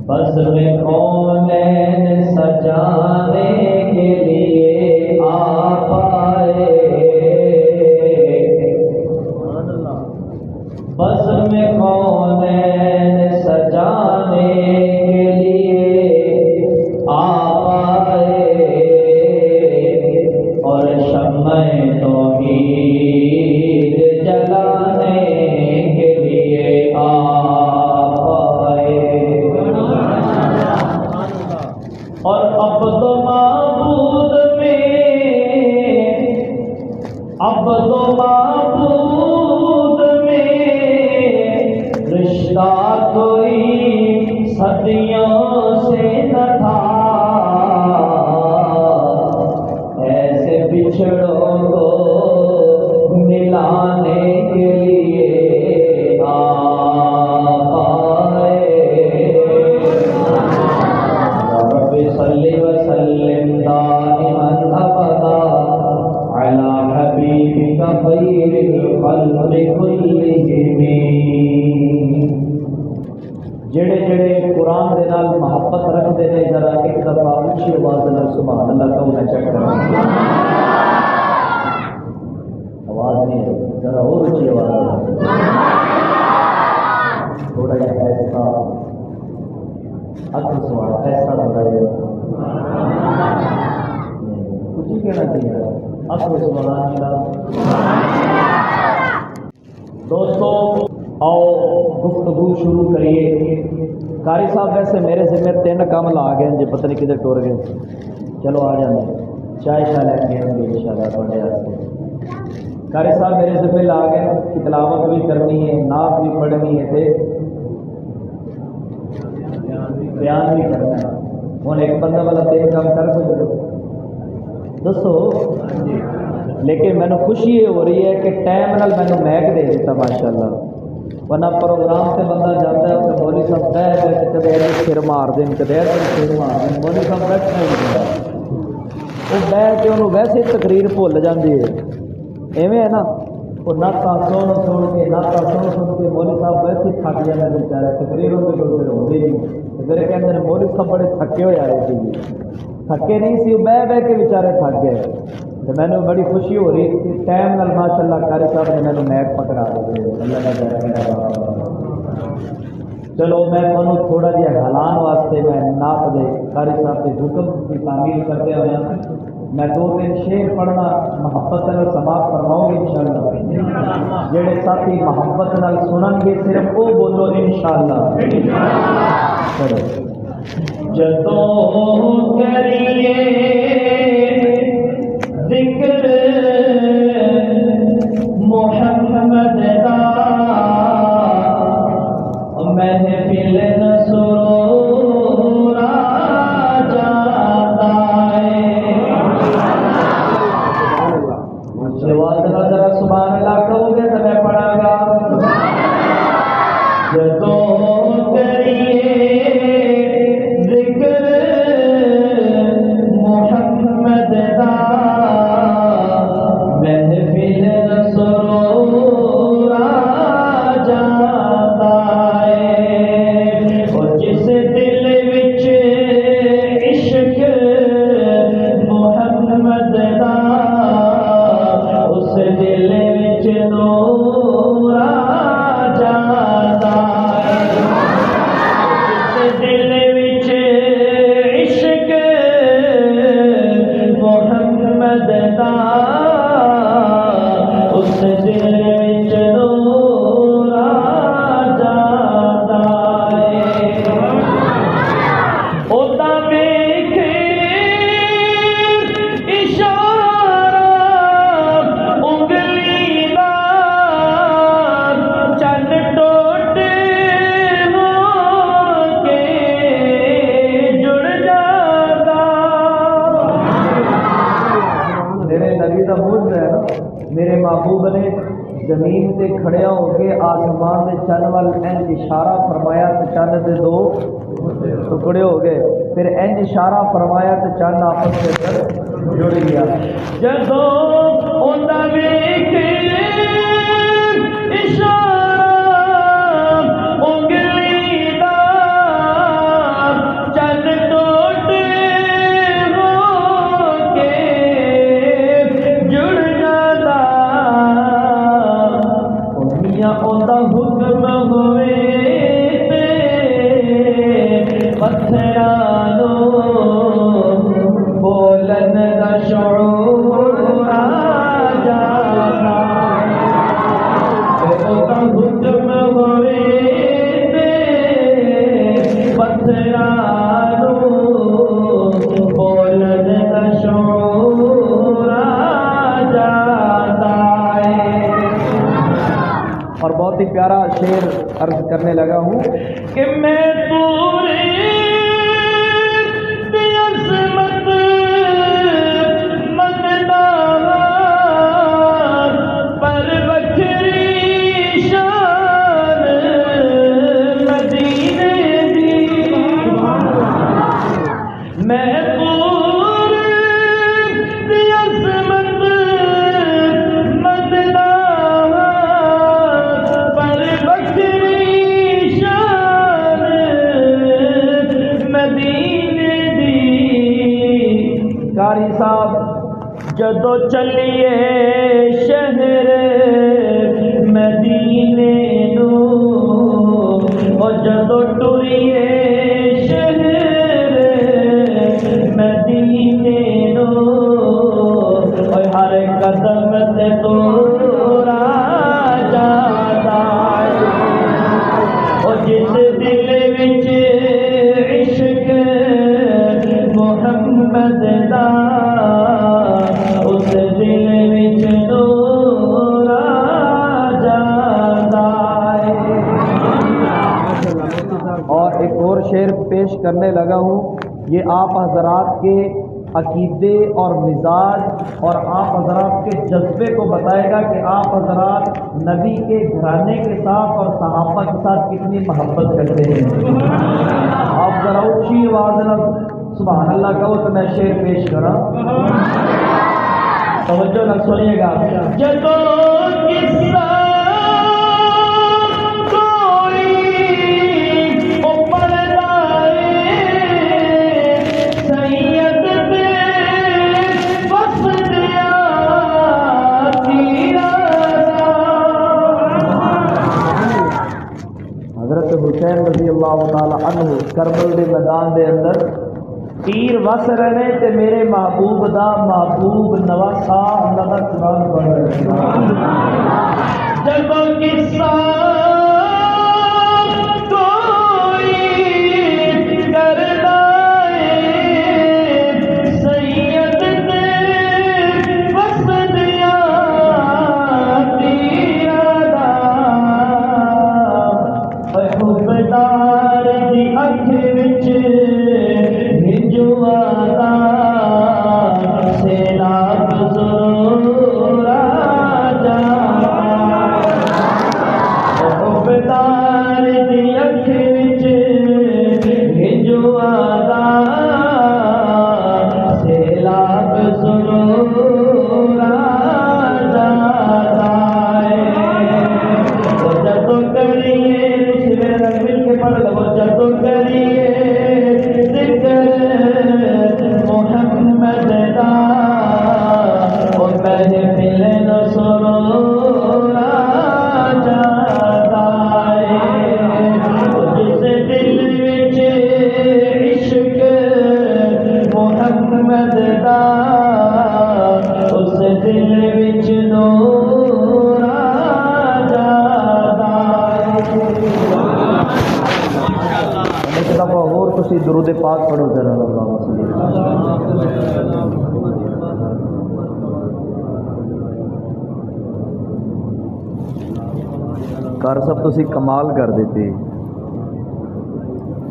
بس میں کونین سجانے کے لیے آپ آئے، بس میں کونین سجانے کے لیے آپ آئے، اور شمع توحید جلانے کے لیے آپ آئے، اور عبد و معبود میں، عبد و معبود میں رشتہ کوئی صدیوں سے نہ تھا، ایسے بچھڑوں کو ملانے کے لیے آپ آئے، رب صلی وسلم دائما ابدا علی حبیبک خیر الخلق کلہم۔ جڑے جڑے قرآن دے نال محبت رکھتے ہیں ذرا ایک دفعہ اونچی آواز نال سبحان اللہ کہو، چیک کرو آواز نہیں ہے، ذرا اور اونچی آواز، تھوڑا جا ایسا اکھ سوال ایسا تھوڑا جا کچھ ہی کہنا چاہیے اکھ سوال اللہ۔ دوستو آؤ گفتگو شروع کریے۔ قاری صاحب ویسے میرے ذمہ 3 کام لا گئے جی، پتہ نہیں کدھر ٹور گئے، چلو آ جانے چائے شاہ لے کے آئیں گے انشاءاللہ تھوڑے واسطے۔ قاری صاحب میرے ذمہ لا گئے کہ تلاوت بھی کرنی ہے، نعت بھی پڑھنی ہے، تے بیان بھی کرنا ہے۔ ہوں ایک بندہ والا 3 کام کر کے دسو، لیکن مینو خوشی یہ ہو رہی ہے کہ ٹائم نال مینو میک دے دیتا ماشاءاللہ، ورنہ پروگرام سے بندہ جاتا ہے تو مولوی صاحب بیٹھ بیٹھ کدے سر مار دیں، کدے سر مار دیں، مولوی صاحب بیٹھنا ہی نہیں، وہ بیٹھ کے انہوں ویسے تقریر بھول جاتی ہے، ایویں ہے نا، وہ نعتاں سن سن کے نعتاں سن سن کے مولوی صاحب ویسے تھک جاتے بیچارے، تقریر ہوتی کوئی ہوتی نہیں، میرے کہتے ہیں مولوی صاحب بڑے تھکے ہوئے آئے تھے، تھکے نہیں سی، وہ بہ کے بیچارے تھک گئے، تو میں نے بڑی خوشی ہو رہی کہ ٹائم نال ماشاءاللہ قاری صاحب نے مینوں میک پکڑا دے، اللہ کا جزاک۔ چلو میں تھانوں تھوڑا جہا ہلان واسطے میں نعت دے قاری صاحب کے حکم کی تعمیل کرتے ہوئے میں 2-3 شعر پڑھنا محبت نال سماعت فرماؤں گے انشاءاللہ، جڑے ساتھی محبت نال سنن گے صرف وہ بولو انشاءاللہ۔ جدوں کریے ذکر محمد دا محفل سرور آ جاتا ہے، ذرا سبحان اللہ کہو گے تو میں پڑھا گا۔ جدوں کریے ذکر محمد دا محفل سرور آ جاتا ہے، اور جس دل وچ عشق محمد دا اس دل وچ نور آ جاتا ہے، جس دل وچ عشق محمد دا اس دل وچ نور آ جاتا ہے، اودا ویکھے اشارہ انگلی دا چن ٹوٹے ہو کے جڑ جاتا۔ میرے نبی دا موجز ہے نا، میرے محبوب نے زمین تے کھڑے ہو کے آسمان دے چن وال انج اشارہ فرمایا تو چن دے 2 ٹکڑے ہو گئے، پھر انج اشارہ فرمایا تو چن آپس میں جڑ گیا۔ جدوں اوندا ویکھے اشارہ انگلی دا شعر عرض کرنے لگا ہوں کہ میں قاری صاحب جدو چلیے شہر مدینے نو او جدو ٹریے شہر مدینے نو او ہر قدم تے تورا جاتا او جس دل وچ عشق محمد دا اس دل وچ نور جاتا ہے۔ اور ایک اور شعر پیش کرنے لگا ہوں، یہ آپ حضرات کے عقیدے اور مزاج اور آپ حضرات کے جذبے کو بتائے گا کہ آپ حضرات نبی کے گھرانے کے ساتھ اور صحابہ کے ساتھ کتنی محبت کرتے ہیں۔ آپ ذرا اونچی آواز میں سبحان اللہ کہو تو میں شعر پیش کرا، توجہ نہ سنیے گا۔ جدو قصہ کوئی پڑھتا ہے سید دے بس دیا حضرت حسین رضی اللہ تعالی عنہ کربل دے میدان دے اندر تیر وس رہے تے میرے محبوب دا محبوب نواسا اللہ دا قرآن پڑھ رہے جب قصہ کوئی کرنا ہے سید دے بس دیا تیرا دا حبدار دی اکھ وچ درود پاک پڑھو ذرا اللہ کار سب تسی کمال کر دیتے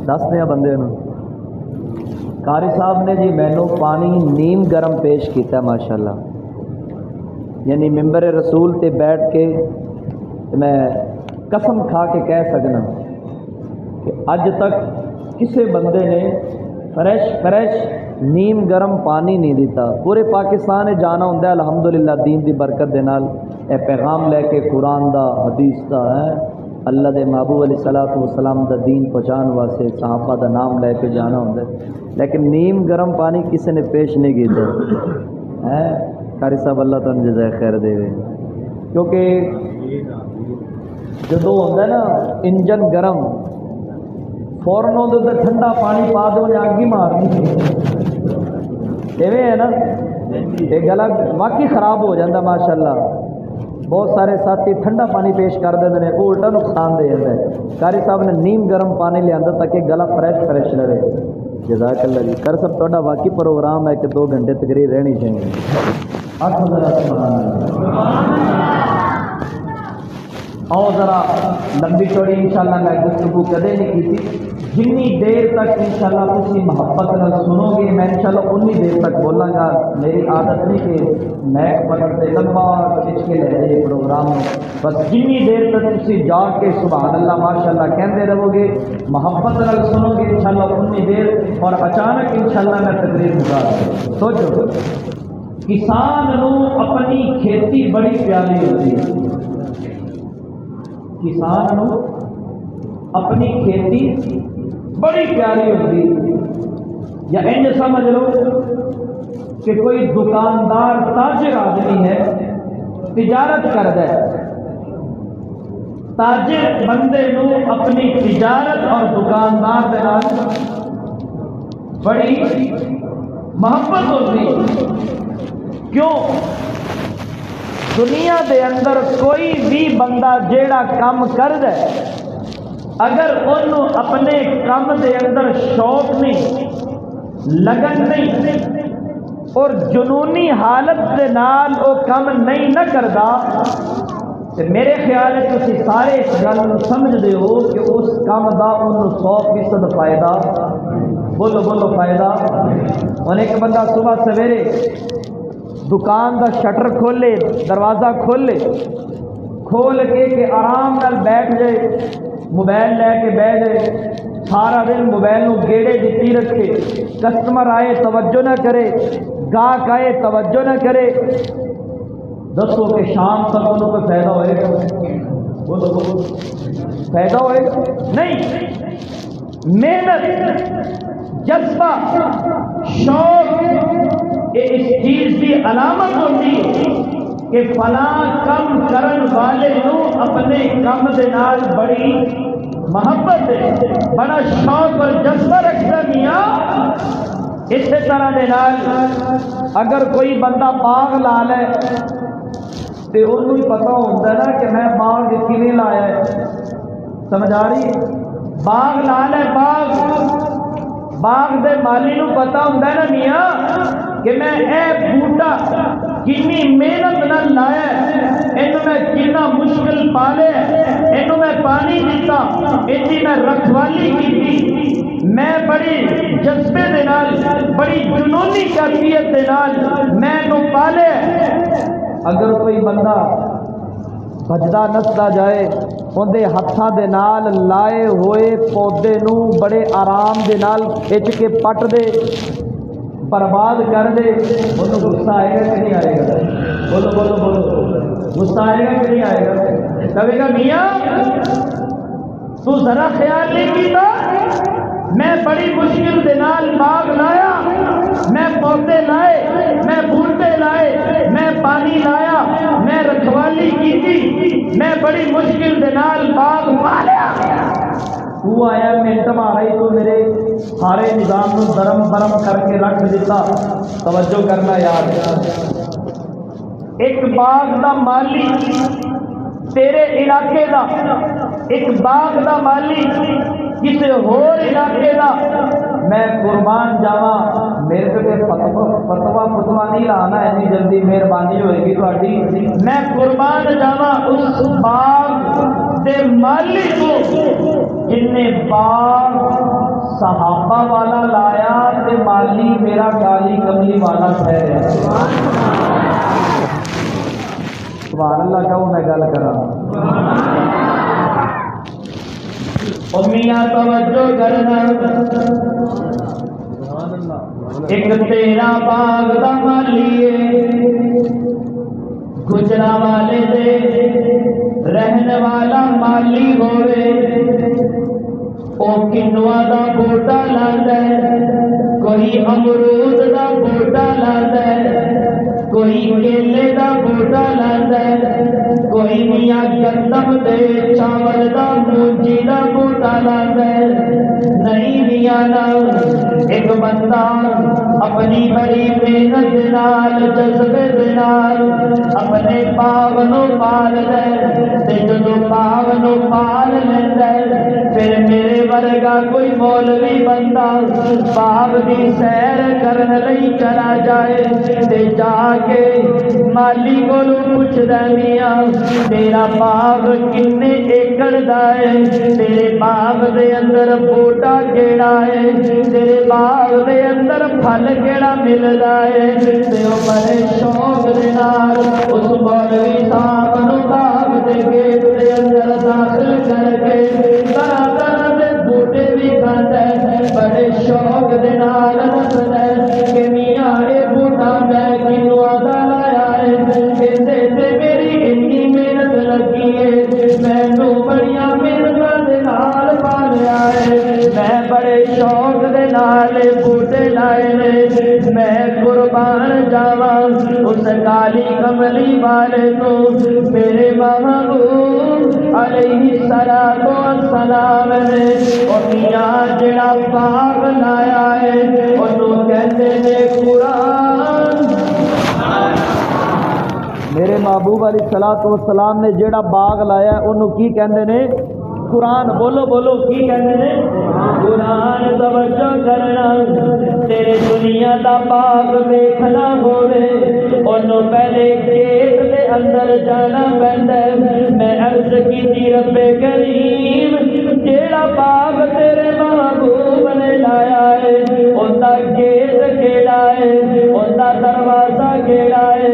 دس دیا بندے نو قاری صاحب نے جی مینو پانی نیم گرم پیش کیتا ماشاءاللہ، یعنی ممبر رسول تے بیٹھ کے میں قسم کھا کے کہہ سکنا کہ اج تک کسے بندے نے فریش نیم گرم پانی نہیں دیتا۔ پورے پاکستان جانا ہوں الحمدللہ دین دی برکت دے نال اے پیغام لے کے قرآن دا حدیث دا ہے اللہ دے محبوب علیہ الصلوۃ والسلام دا دین پہنچان واسطے صحابہ دا نام لے کے جانا ہوں، لیکن نیم گرم پانی کسی نے پیش نہیں کیتا ہے۔ قاری صاحب اللہ تعالیٰ جزائے خیر دے، کیونکہ جدو ہوتا ہے نا انجن گرم فوراً ادھر ٹھنڈا پانی پا دو نے اگ ہی مارنی ایویں ہے نا، یہ گلا واقعی خراب ہو جاتا ماشاءاللہ۔ بہت سارے ساتھی ٹھنڈا پانی پیش کر دیں وہ الٹا نقصان دے جاتا ہے۔ قاری صاحب نے نیم گرم پانی لیا تاکہ گلا فریش رہے۔ جزاک اللہ جی۔ کر سب تھوڑا واقعی پروگرام ہے کہ 2 گھنٹے تقریر رہنی چاہیے۔ اور ذرا لمبی چوڑی انشاءاللہ میں گفتگو کدے نہیں کی تھی، جنی دیر تک انشاءاللہ تسی محبت نال سنو گے میں انشاءاللہ انی دیر تک بولاں گا۔ میری عادت نہیں کہ میں پکڑتے لمبا کھچ کے لے جائے پروگرام میں، بس جنی دیر تک تسی جا کے سبحان اللہ ماشاءاللہ کہندے رہو گے، محبت نال سنو گے انشاءاللہ انی دیر، اور اچانک انشاءاللہ میں تقریر مکا دوں۔ سوچو کسان نو اپنی کھیتی بڑی پیاری ہوتی ہے، کسان نو اپنی کھیتی بڑی پیاری ہوتی ہے، یا انج سمجھ لو کہ کوئی دکاندار تاجر آدمی ہے، تجارت کرتا ہے، تاجر بندے نو اپنی تجارت اور دکاندار کے نال بڑی محبت ہوتی ہے۔ کیوں؟ دنیا دے اندر کوئی بھی بندہ جیڑا کام کردا ہے، اگر انہوں اپنے کام دے اندر شوق نہیں، لگن نہیں، اور جنونی حالت دے نال وہ کام نہیں نہ کردا، تو میرے خیال ہے تسی سارے اس گل سمجھ دے ہو کہ اس کام دا انہوں 100% فائدہ، بولو بولو فائدہ۔ اور ایک بندہ صبح سویرے دکان دا شٹر کھولے، دروازہ کھولے، کھول کے کہ آرام نال بیٹھ جائے، موبائل لے کے بیٹھ جائے، سارا دن موبائل نو گیڑے دیتی رکھے، کسٹمر آئے توجہ نہ کرے، گاہک آئے توجہ نہ کرے، دسو کہ شام تک انہوں کو فائدہ ہوئے گا؟ بولو بولو فائدہ ہوئے گا؟ نہیں۔ محنت، جذبہ، شوق، یہ اس چیز کی علامت ہوتی ہے کہ فلاں کم کرن والے نو اپنے کم دے نال بڑی محبت ہے، بڑا شوق اور جذبہ رکھتا میاں۔ اسی طرح دے نال اگر کوئی بندہ باغ لا لے تو انہوں ہی پتہ ہوتا ہے نا کہ میں باغ کیویں لایا ہے، سمجھ آ رہی ہے؟ باغ لا لے، باغ دے مالی نو پتہ ہوتا ہے نا میاں کہ میں اے بوٹا کنی محنت نہ لایا، اینو میں کتنا مشکل پالے، اینو میں پانی دیتا، ایسی میں رکھوالی کی، میں بڑی جذبے دے نال، بڑی جنونی کیفیت دے نال میں نو پالے۔ اگر کوئی بندہ بجدا نسدا جائے، اندے ہتھاں دے نال لائے ہوئے پودے نو بڑے آرام دے نال کھچ کے پٹ دے، برباد کر دے، انہوں غصہ آئے گا کہ نہیں آئے گا؟ بولو بولو بولو، غصہ آئے گا کہ نہیں آئے گا؟ کہے گا میاں تو ذرا خیال نہیں کیتا، میں بڑی مشکل دے نال باغ لایا، میں پودے لائے، میں بوٹے لائے، میں پانی لایا، میں رکھوالی کی، میں بڑی مشکل دے نال باغ پالیا، تو آیا منٹ مارا تو میرے سارے نظام کو درم برم کر کے رکھ دیتا۔ توجہ کرنا یاد، ایک باغ دا مالی تیرے علاقے دا، ایک باغ دا مالی کسی اور علاقے دا، میں قربان جاواں، میرے کو فتوا نہیں لانا اتنی جلدی، مہربانی ہوئے گی تھوڑی، میں قربان جاواں اس باغ دے مالی کو جن نے باغ صحابہ والا لایا تے مالی میرا کالی کملی والا ہے۔ سبحان اللہ کہو میں گل کراں۔ میاں توجہ کرنا، ایک تیرا باغ دا مالی ہے، گجرا والے دے رہن والا مالی ہوئے، او کنوا دا بوٹا لاندا ہے، کوئی امرود دا بوٹا لاندا ہے، کوئی کیلے دا بوٹا لاندا ہے، کوئی میاں گندم دے چاول دا مونجی دا بوٹا لاندا ہے، نہیں میاں نا ایک بندہ اپنی بڑی محنت نال جذبے دے نال اپنے باغ نو پال لے تے جدوں باغ نو پال لیندا پھر میرے ورگا کوئی مولوی بندہ باغ دی سیر کرن لئی چلا جائے تے جا کے مالی کولوں پوچھدا میاں تیرا باغ کنے ایکڑ دا ہے، تیرے باغ دے اندر بوٹا کیڑا ہے، تیرے باغ دے اندر پھل کیڑا ملدا ہے، تے او بڑے شوق دے نال اس مولوی صاحب نو باغ دے گیٹ دے اندر داخل کر کے طرح طرح دے بوٹے بھی کھاندا ہے، بڑے شوق دے نال دسدا ہے کہ میاں اے بوٹا میں کینوں آدا لایا ہے، کہندے تے میری اتنی محنت لگی ہے، مینوں بڑیاں محنتاں دے نال پالیا ہے، میں بڑے شوق دے نال بوٹے لائے نے، میں قربان جاواں اس کالی کملی والے تو میرے محبوب علیہ الصلوۃ والسلام نے او میاں جڑا باغ لایا ہے اونوں کہندے نے قرآن۔ میرے محبوب علیہ الصلوۃ والسلام نے جڑا باغ لایا ہے انہوں کی کہندے نے قرآن۔ بولو بولو کی کہندے نے قرآن۔ توجہ کرنا، تیرے دنیا دا باغ دیکھنا ہوے انہوں پہلے گیٹ دے اندر جانا پیندا ہے۔ میں عرض کیتی رب کریم جیڑا باغ تیرے محبوب نے لایا ہے اوندا گیٹ کیڑا ہے، اوندا دروازہ کیڑا ہے؟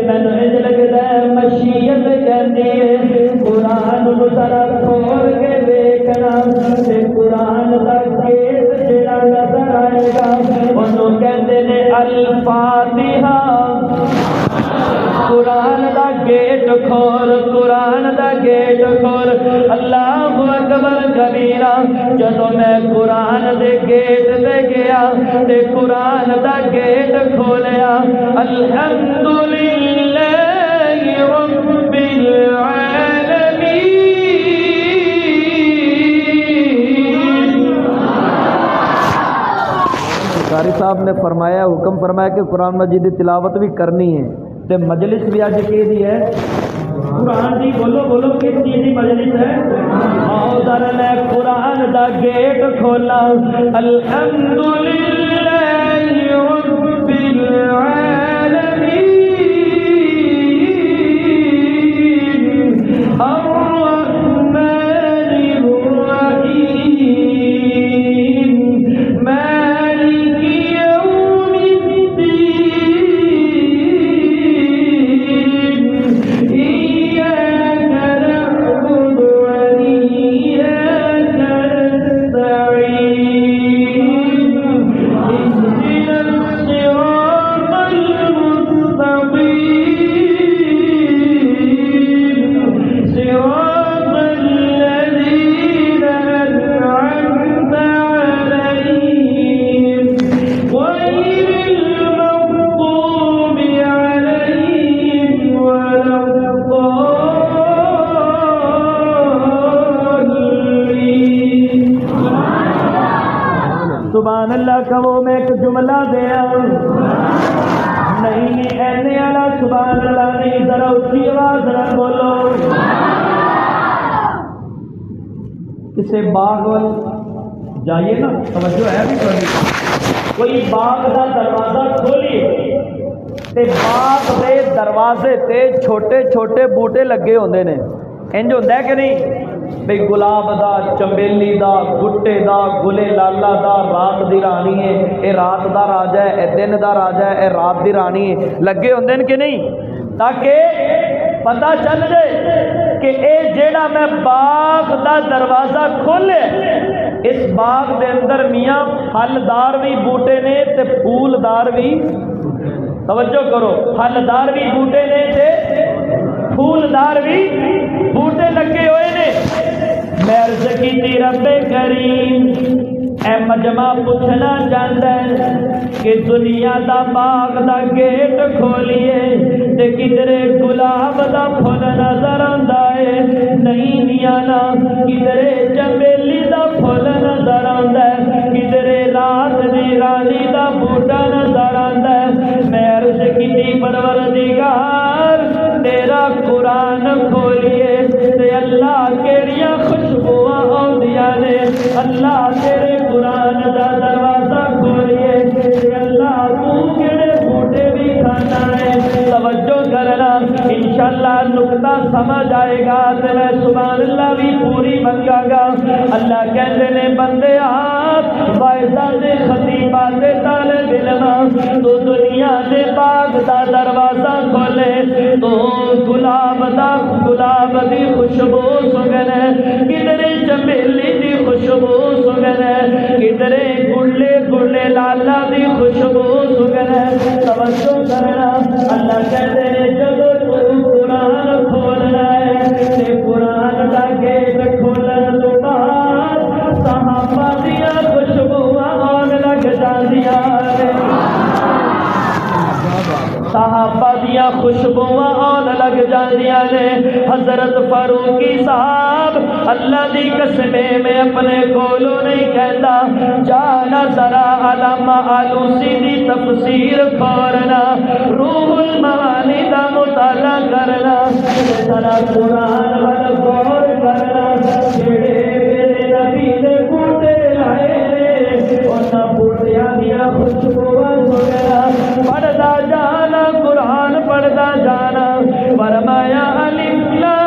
مینوں انج لگدا ہے مشیت کہندی ہے قرآن نوں ذرا کھول کے دیکھنا تے قرآن دا گیٹ جڑا نظر آئے گا انہوں کہندے نے الفاتحہ۔ قرآن دا گیٹ کھول، قرآن دا گیٹ کھول، اللہ اکبر کبیرہ۔ جدوں میں قرآن دے گیٹ تے گیا تے قرآن دا گیٹ کھولیا، الحمدللہ رب العالمین۔ قاری صاحب نے فرمایا، حکم فرمایا کہ قرآن مجید کی تلاوت بھی کرنی ہے تے مجلس بھی اج کی دی ہے قرآن دی۔ بولو بولو کس چیز دی مجلس ہے؟ آؤ ذرا میں قرآن دا گیٹ کھولا، الحمدللہ رب العالمین الرحمن الرحیم مالک یوم الدین ایاک نعبد وإیاک نستعین اهدنا الصراط المستقیم صراط الذین أنعمت علیہم غیر المغضوب علیہم ولا الضالین۔ سبحان اللہ کہو، میں ایک جملہ دیا نہیں اینے والا سبحان اللہ نہیں، ذرا اچھی آواز نہ بولو۔ کسے باغ وال جائیے نا، توجہ ہے بھی کوئی باغ کا دروازہ کھولیے تے باغ دے دروازے تے چھوٹے چھوٹے بوٹے لگے ہوندے نے، انج ہوندا ہے کہ نہیں؟ بھئی گلاب دا، چمیلی دا، گٹے دا، گلے لالا دا، رات دی رانی ہے، اے رات دا راجا ہے، اے دن دا راجا ہے، اے رات دی رانی ہے، لگے ہوندے نے کہ نہیں؟ تاکہ پتہ چل جائے کہ اے جیڑا میں باغ دا دروازہ کھولے اس باغ دے اندر میاں پھلدار بھی بوٹے نے تے پھولدار بھی، توجہ کرو، پھلدار بھی بوٹے نے تے پھولدار بھی بوٹے لگے ہوئے نے۔ میں عرض کیتی رب کریم اے مجمع پوچھنا چاہتا ہے کہ دنیا دا باغ دا گیٹ کھولیے تے کدھرے گلاب دا پھل نظر آندا ہے نہیں میاں، کدھرے چمیلی دا پھل نظر آندا ہے، کدھرے رات دی رانی دا بوٹا نظر انشاءاللہ نقطہ سمجھ آئے گا تو میں سبحان اللہ بھی پوری منگا گا۔ اللہ کہتے نے بندے وائزہ دے خطیبہ دے طالب علم تو دنیا دے باغ دا دروازہ کھولے تو گلاب دی خوشبو سگنے، کدرے چمیلی دی خوشبو سگنے، کدرے گلے گلے لالا دی خوشبو سگنے۔ توجہ کرنا، اللہ کہتے ہیں جب تو قرآن کھولنا ہے تے قرآن دا گیٹ کھولن تو بعد صحابہ دیا خوشبوواں آن لگ جاندیاں نے، صحابہ دیا خوشبوواں آن لگ جاندیاں نے۔ حضرت فاروقی صاحب اللہ دی قسمے میں اپنے کولو نہیں کہتا، جانا ذرا علامہ آلوسی دی تفسیر کھولنا، روح المعانی دا مطالعہ کرنا، ذرا قرآن وال غور کرنا، جڑے میرے نبی دے بوٹے لائے نے انہاں بوٹیاں دیا خوشبوواں سگنا۔ پڑھدا جانا قرآن پڑھدا جانا، فرمایا الف لام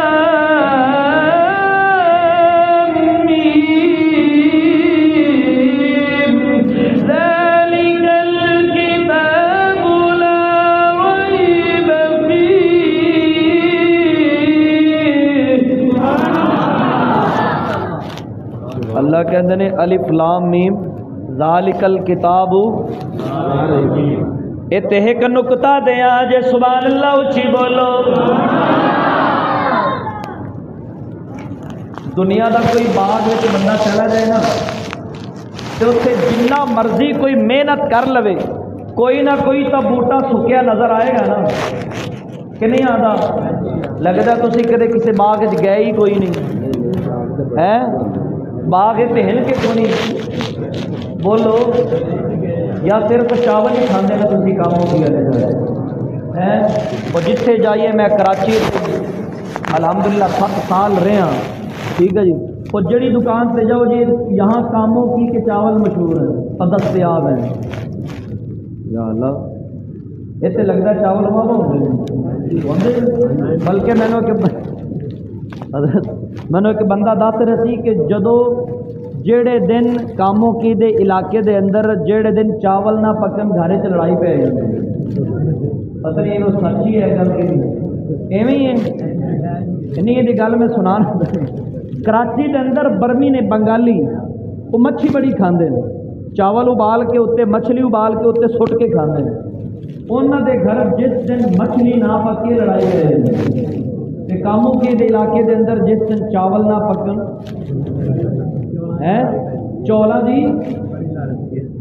اللہ کہندے نے الف لام میم ذالک الکتاب، اتے ایک نقطہ دیا جے سبحان اللہ اچھی بولو۔ دنیا دا کوئی باغ وچ بندہ چلا جائے نا تو اسے جنہ مرضی کوئی محنت کر لوے کوئی نہ کوئی تو بوٹا سکیا نظر آئے گا نا کہ نہیں آتا؟ لگتا تسی کدے کسی باغ وچ گئے ہی کوئی نہیں ہے، باغ تے ہل کے کیوں نہیں بولو؟ یا صرف چاول ہی کھانے میں تسی کاموں کی ہے؟ اور جتھے جائیے، میں کراچی الحمدللہ 7 سال رہا، ٹھیک ہے جی، اور جڑی دکان سے جاؤ جی یہاں کاموں کی کہ چاول مشہور ہے اور دستیاب ہے، یا اللہ اتنے لگتا ہے چاول ہوا بلکہ میں نے ایک بندہ دس رہا سی کہ جدو جیڑے دن کاموں کی دے علاقے دے اندر جیڑے دن چاول نہ پکن گھر چ لڑائی پی جاتی، پتہ نہیں وہ سچی ہے گل کہ ایویں ہی ہے نہیں؟ یہ گل میں سنا، کراچی دے اندر برمی نے بنگالی وہ مچھی بڑی کھاندے ہیں، چاول ابال کے اتنے مچھلی ابال کے اتنے سٹ کے کھاندے ہیں، انہوں دے گھر جس دن مچھلی نہ پکی لڑائی پی جاتی، کاموں کے علاقے دے اندر جس دن چاول نہ پکن ہے چولا دی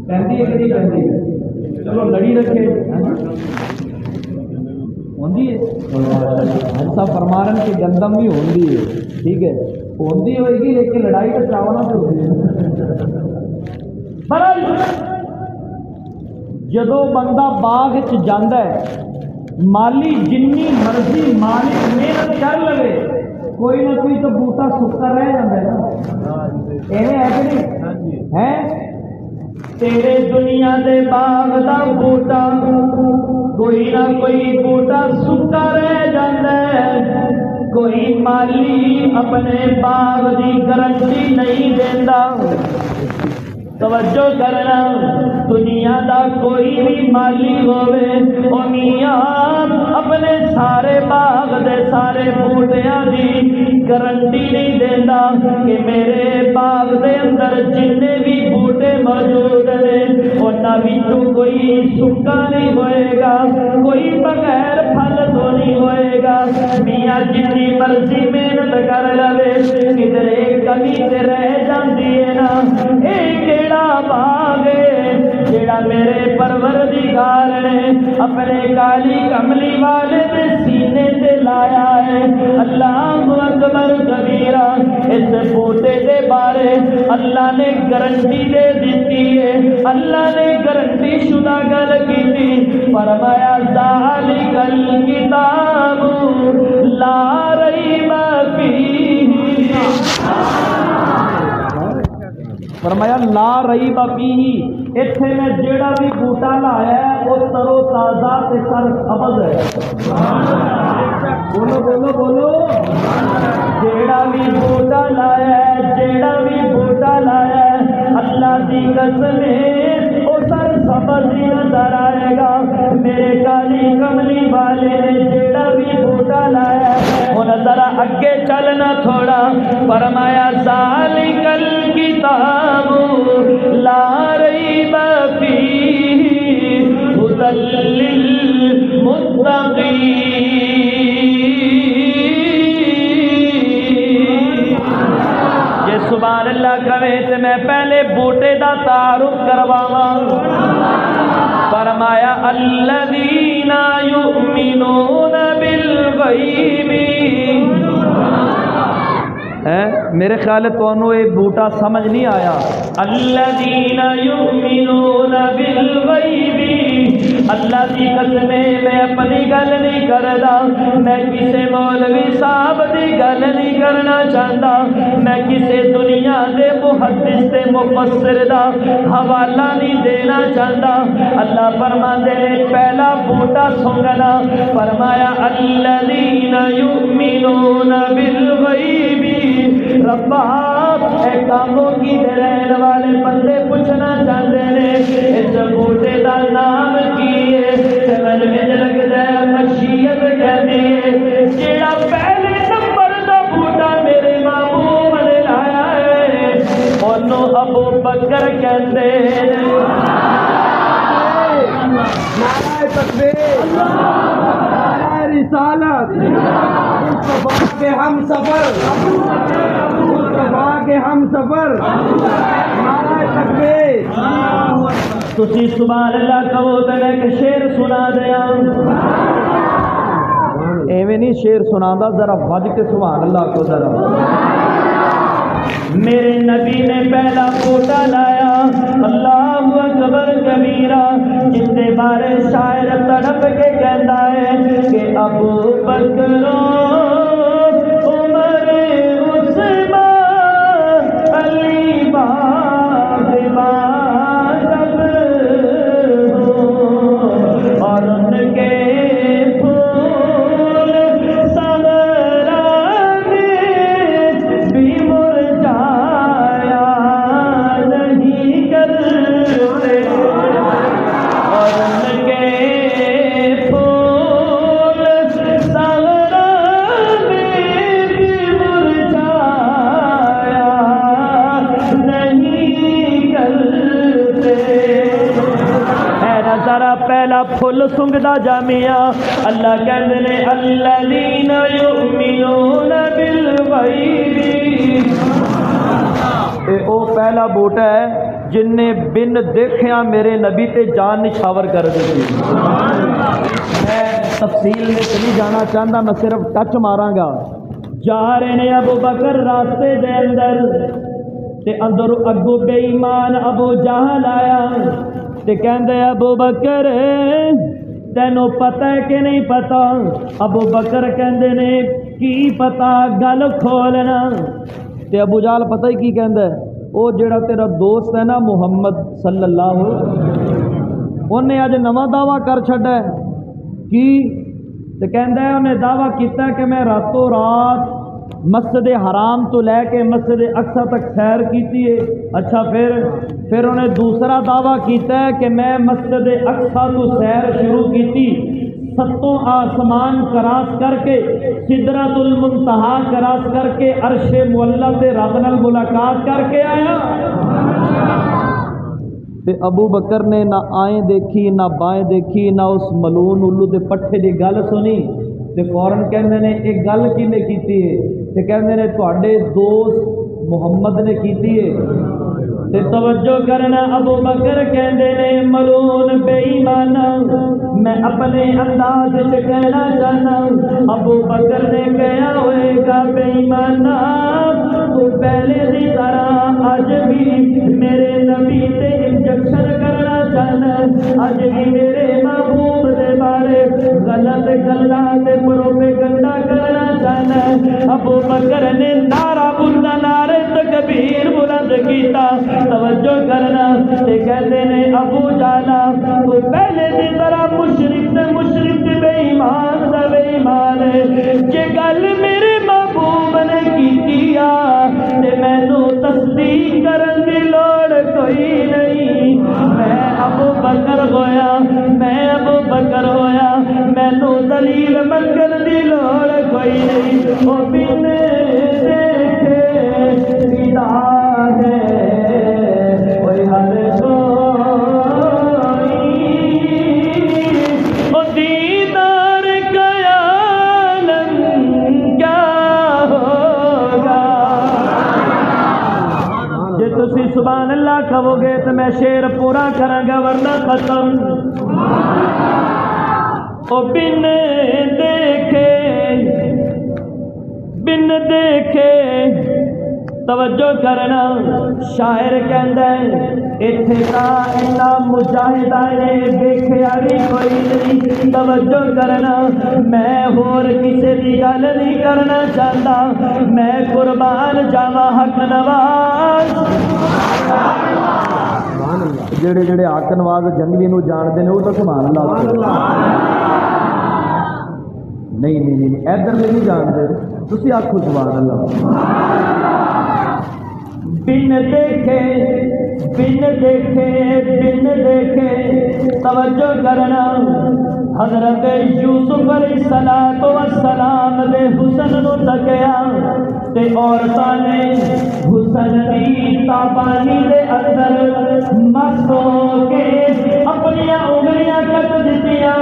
پہنتی ہے کہ نہیں پہنتی؟ چلو لڑی رکھے ہوندی ہے، ایسا فرما رہے کہ گندم بھی ہوندی ہے، ٹھیک ہے ہوندی ہوئے گی لیکن لڑائی تو چاولوں سے ہوتی ہے۔ جدو بندہ باغ چ جاندا ہے، مالی جنی مرضی مالک محنت کر لے کوئی نہ کوئی تو بوٹا سکا رہ جاتا ہے نا، ایویں ہے کہ نہیں ہے؟ تیرے دنیا دے باغ دا بوٹا کوئی نہ کوئی بوٹا سکا رہ جاتا ہے، کوئی مالی اپنے باغ دی گارنٹی نہیں دیندا۔ توجہ کرنا، دنیا دا کوئی بھی مالی ہوئے او میاں اپنے سارے باغ دے سارے بوٹیاں دی گارنٹی نہیں دیندا کہ میرے باغ دے اندر جتنے بھی بوٹے موجود ہیں انہاں وچوں کوئی سکا نہیں ہوئے گا، کوئی بغیر پھل تو نہیں ہوئے گا۔ میاں جتنی مرضی محنت کر لے کدھرے کمی تے رہ جاندی ہے نا، باغ جڑا میرے پروردگار نے اپنے کالی کملی والے دے سینے تے لایا ہے۔ اللہ اکبر کبیرہ، اس بوٹے دے بارے اللہ نے گارنٹی دے دیتی ہے، اللہ نے گارنٹی شدہ گل کی، فرمایا ذالک الکتاب لا ریب فیہ، فرمایا لا ریب فیہ، اتنے میں جیڑا بھی بوٹا لایا ہے وہ ترو تازہ تے سر سبز ہے۔ بولو بولو بولو جیڑا بھی بوٹا لایا ہے جیڑا بھی بوٹا لایا ہے اللہ دی قسم او سر سبز ہی نظر آئے گا میرے کالی کملی والے نے جیڑا بھی بوٹا لایا ہے وہ ذرا اگے چلنا تھوڑا فرمایا ذالک الکتاب لا ریب فیہ ھدی للمتقین سبحان اللہ کہے تو میں پہلے بوٹے دا تعارف کرواواں فرمایا الذین یؤمنون بالغیب میرے خیال ہے تو یہ بوٹا سمجھ نہیں آیا الذین یؤمنون بالغیب اللہ کی قسم میں اپنی گل نہیں کردا میں کسی مولوی صاحب دی گل نہیں کرنا چاہتا میں کسی دنیا دے محدث تے مفسر دا حوالہ نہیں دینا چاہتا اللہ فرماندے نے پہلا بوٹا سنگنا فرمایا الذین یؤمنون بالغیب ربا اے کاموں کی رہن والے بندے پوچھنا چاہتے ہیں اس بوٹے دا نام کی ہے سمجھ میں لگتا ہے مشیت کہتے ہیں جیڑا پہلے نمبر دا بوٹا میرے محبوب نے لایا ہے انہوں ابو بکر کہتے ہیں نعرہ تکبیر نعرہ رسالت مصطفیٰ کے ہم سفر مصطفیٰ کے ہم سفر نعرہ تکبیر تسی سبحان اللہ کہو تو میں ایک شعر سنا دیا ایویں نہیں شعر سنانا ذرا بھج کے سبحان اللہ کو ذرا میرے نبی نے پہلا بوٹا لایا اللہ اکبر کبیرہ جس کے بارے شاعر تڑپ کے کہتا ہے کہ ابو بکر عمر عثمان علی فاطمہ جب ہو اور ان کے پھول سغرا میں بھی مرجھایا نہیں کرتے اور ان کے پھول سغرا میں بھی مرجھایا نہیں کرتے اے ذرا پہلا پھول سنگدا جامعہ اللہ کہتے ہیں الذین یؤمنون بالغیب اے او پہلا بوٹا ہے جن نے بن دیکھیا میرے نبی تے جان نشاور کر دی میں تفصیل میں چلی جانا چاہتا میں صرف ٹچ ماراں گا جا رہے نے ابو بکر راستے دے اندر تے اندر اگو بے ایمان ابو جہل آیا تے کہندے ابو بکر تینوں پتہ ہے کہ نہیں پتا ابو بکر کہندے نے کی پتا گل کھولنا تے ابو جہل پتہ ہی کی کہندا ہے او جڑا تیرا دوست ہے نا محمد صلی اللہ انہیں اج نواں دعویٰ کر چھڈا ہے کی تے کہندا ہے انہیں دعویٰ کیتا ہے کہ میں راتوں رات مسجد حرام تو لے کے مسجد اقصی تک سیر کیتی ہے اچھا پھر انہیں دوسرا دعویٰ کیتا ہے کہ میں مسجد اقصی تو سیر شروع کیتی ستوں آسمان کراس کر کے سدرۃ المنتہا کراس کر کے عرش معلی سے رب نال ملاقات کر کے آیا تے ابو بکر نے نہ آئیں دیکھی نہ بائیں دیکھی نہ اس ملون الو دے پٹھے دی گل سنی تے فوراً کہندے نے ایک گل کینے کیتی ہے تے کہندے نے تواڈے دوست محمد نے کیتی ہے تے توجہ کرنا ابو بکر کہندے نے ملون بے ایمان میں اپنے انداز سے کہنا چاہنا ابو بکر نے کہا ہوئے گا بے ایمان تو پہلے دی طرح آج بھی میرے نبی تے انجیکشن کرنا چاہنا آج بھی میرے محبوب دے بارے غلط گلاں تے پروپیگنڈا کرنا چاہنا ابو بکر نے نعرہ بلند نعرہ تکبیر بلند کیتا توجہ کرنا تے کہتے نے ابو جالا تو پہلے دی طرح مشرک بے ایمان دا بے ایمان ہویا میں ابو بکر ہویا مینوں دلیل منگن دی لوڑ کوئی نہیں او بن دیکھے فدا ہے کوئی ہر کوئی او دیدار کا عالم کیا ہوگا جے تسی سبحان اللہ کہو گے تو میں شعر پورا کراں گا ورنہ ختم او بن دیکھے توجہ کرنا شاعر کہندا ہے ایتھے تاں انہاں مجاہداں نے دیکھیا بھی کوئی نہیں توجہ کرنا میں ہور کسے دی گل نہیں کرنا چاہتا میں قربان جاواں حق نواز جڑے جڑے حق نواز جنگلی نو جانتے ہیں وہ تو سبحان اللہ نہیں نہیں نہیں ادھر نہیں جانتے تسی آکھو سبحان اللہ بن دیکھے توجہ کرنا حضرت یوسف علیہ السلام دے حسن نو تکیا تے عورتاں نے حسن دی تابانی دے اندر مست ہو کے اپنی انگلیاں کٹ دتیاں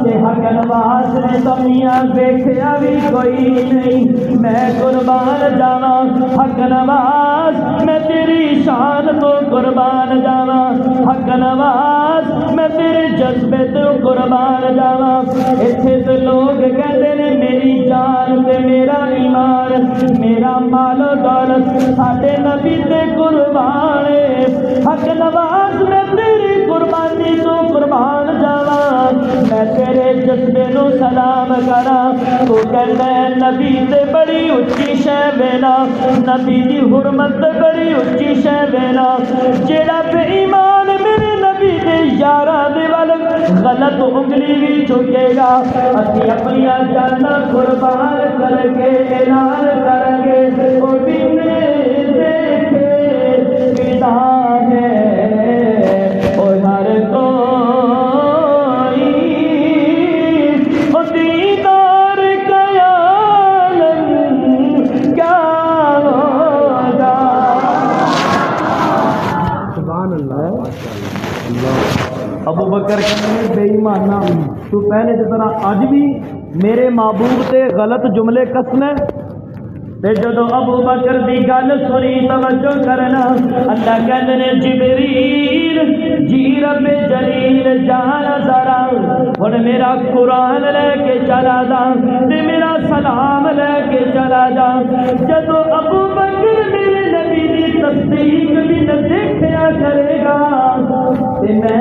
تے حق نواز نے سمیاں دیکھیا بھی کوئی نہیں میں قربان جاواں حق نواز میں تیری شان تو قربان جاواں حق نواز میں تیرے جذبے تو قربان جاواں ایتھے تے لوگ کہندے نے میری جان تے میرا ایمان میرا مال و دولت ساڈے نبی تے قربان ہے حق نواز میں تیری قربانی تو قربان جاواں میں تیرے جذبے نو سلام کراں تو کہندا ہے نبی تے بڑی اچھی شے ویلا نبی دی حرمت تے بڑی اچھی شے ویلا جیڑا بے ایمان میرے نبی دے یاراں دے ول غلط انگلی بھی چکے گا اسی اپنی جاناں قربان کر کے اعلان کریں گے او بن دیکھے فدا ہے او ہر کوئی او دیدار کا عالم کیا ہوگا سبحان اللہ ابو بکر کہنے بے ایمانہ تو پہلے جس طرح اج بھی میرے محبوب تے غلط جملے کسنے تے جدو ابو بکر دی گل سنی توجہ کرنا اللہ کہندے نے جبریل جی رب جلیل جانا ذرا ہن میرا قرآن لے کے چلا جا تے میرا سلام لے کے چلا جا جدو ابو بکر میرے نبی دی تصدیق بھی نہ دیکھیا کرے گا تے میں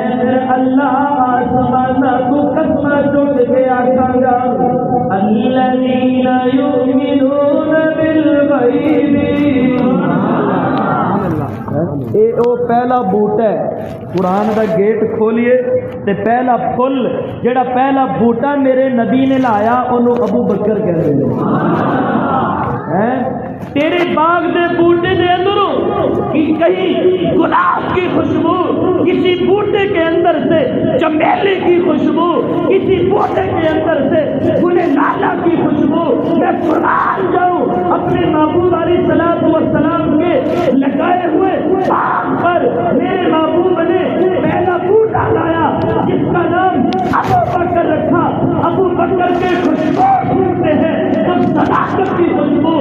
اللہ آسمان کو قسم چک کے آکھاں گا الذین یؤمنون بالغیب اے او پہلا بوٹا ہے قرآن دا گیٹ کھولیے تے پہلا پھل جڑا پہلا بوٹا میرے نبی نے لایا انہوں ابو بکر کہتے ہیں تیرے باغ دے بوٹے دے اندروں کہ کہیں گلاب کی خوشبو کسی بوٹے کے اندر سے چمیلی کی خوشبو کسی بوٹے کے اندر سے گل نالا کی خوشبو میں قرآن جاؤں اپنے محبوب علیہ السلام کے لگائے ہوئے باغ پر میرے محبوب نے پہلا بوٹا لایا جس کا نام ابو بکر رکھا ابو بکر کے خوشبو سنتے ہیں تو صداقت کی خوشبو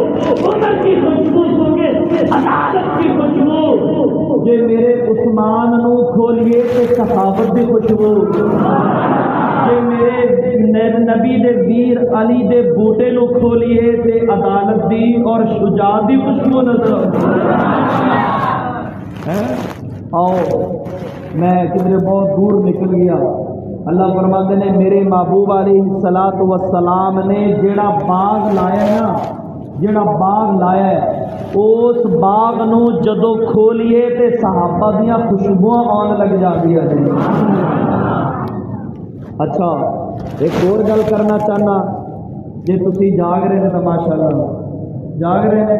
عمر کی خوشبو سنگے عدالت کی خوشبو جے میرے عثمان نو کھولیے تے صحابت دی خوشبو جے میرے نبی دے ویر علی دے بوٹے نو کھولیے تے عدالت دی اور شجاعت دی خوشبو نظر آؤ میں کدھر بہت دور نکل گیا اللہ فرماتے نے میرے محبوب علیہ السلام نے جیڑا باغ لایا ہے نا جیڑا باغ لایا ہے اس باغ نو جدو کھولیے تے صحابہ دیاں خوشبوئیں آن لگ جاتی ہیں اچھا ایک اور گل کرنا چاہنا جی تسی جاگ رہے ہیں تو ماشاءاللہ جاگ رہے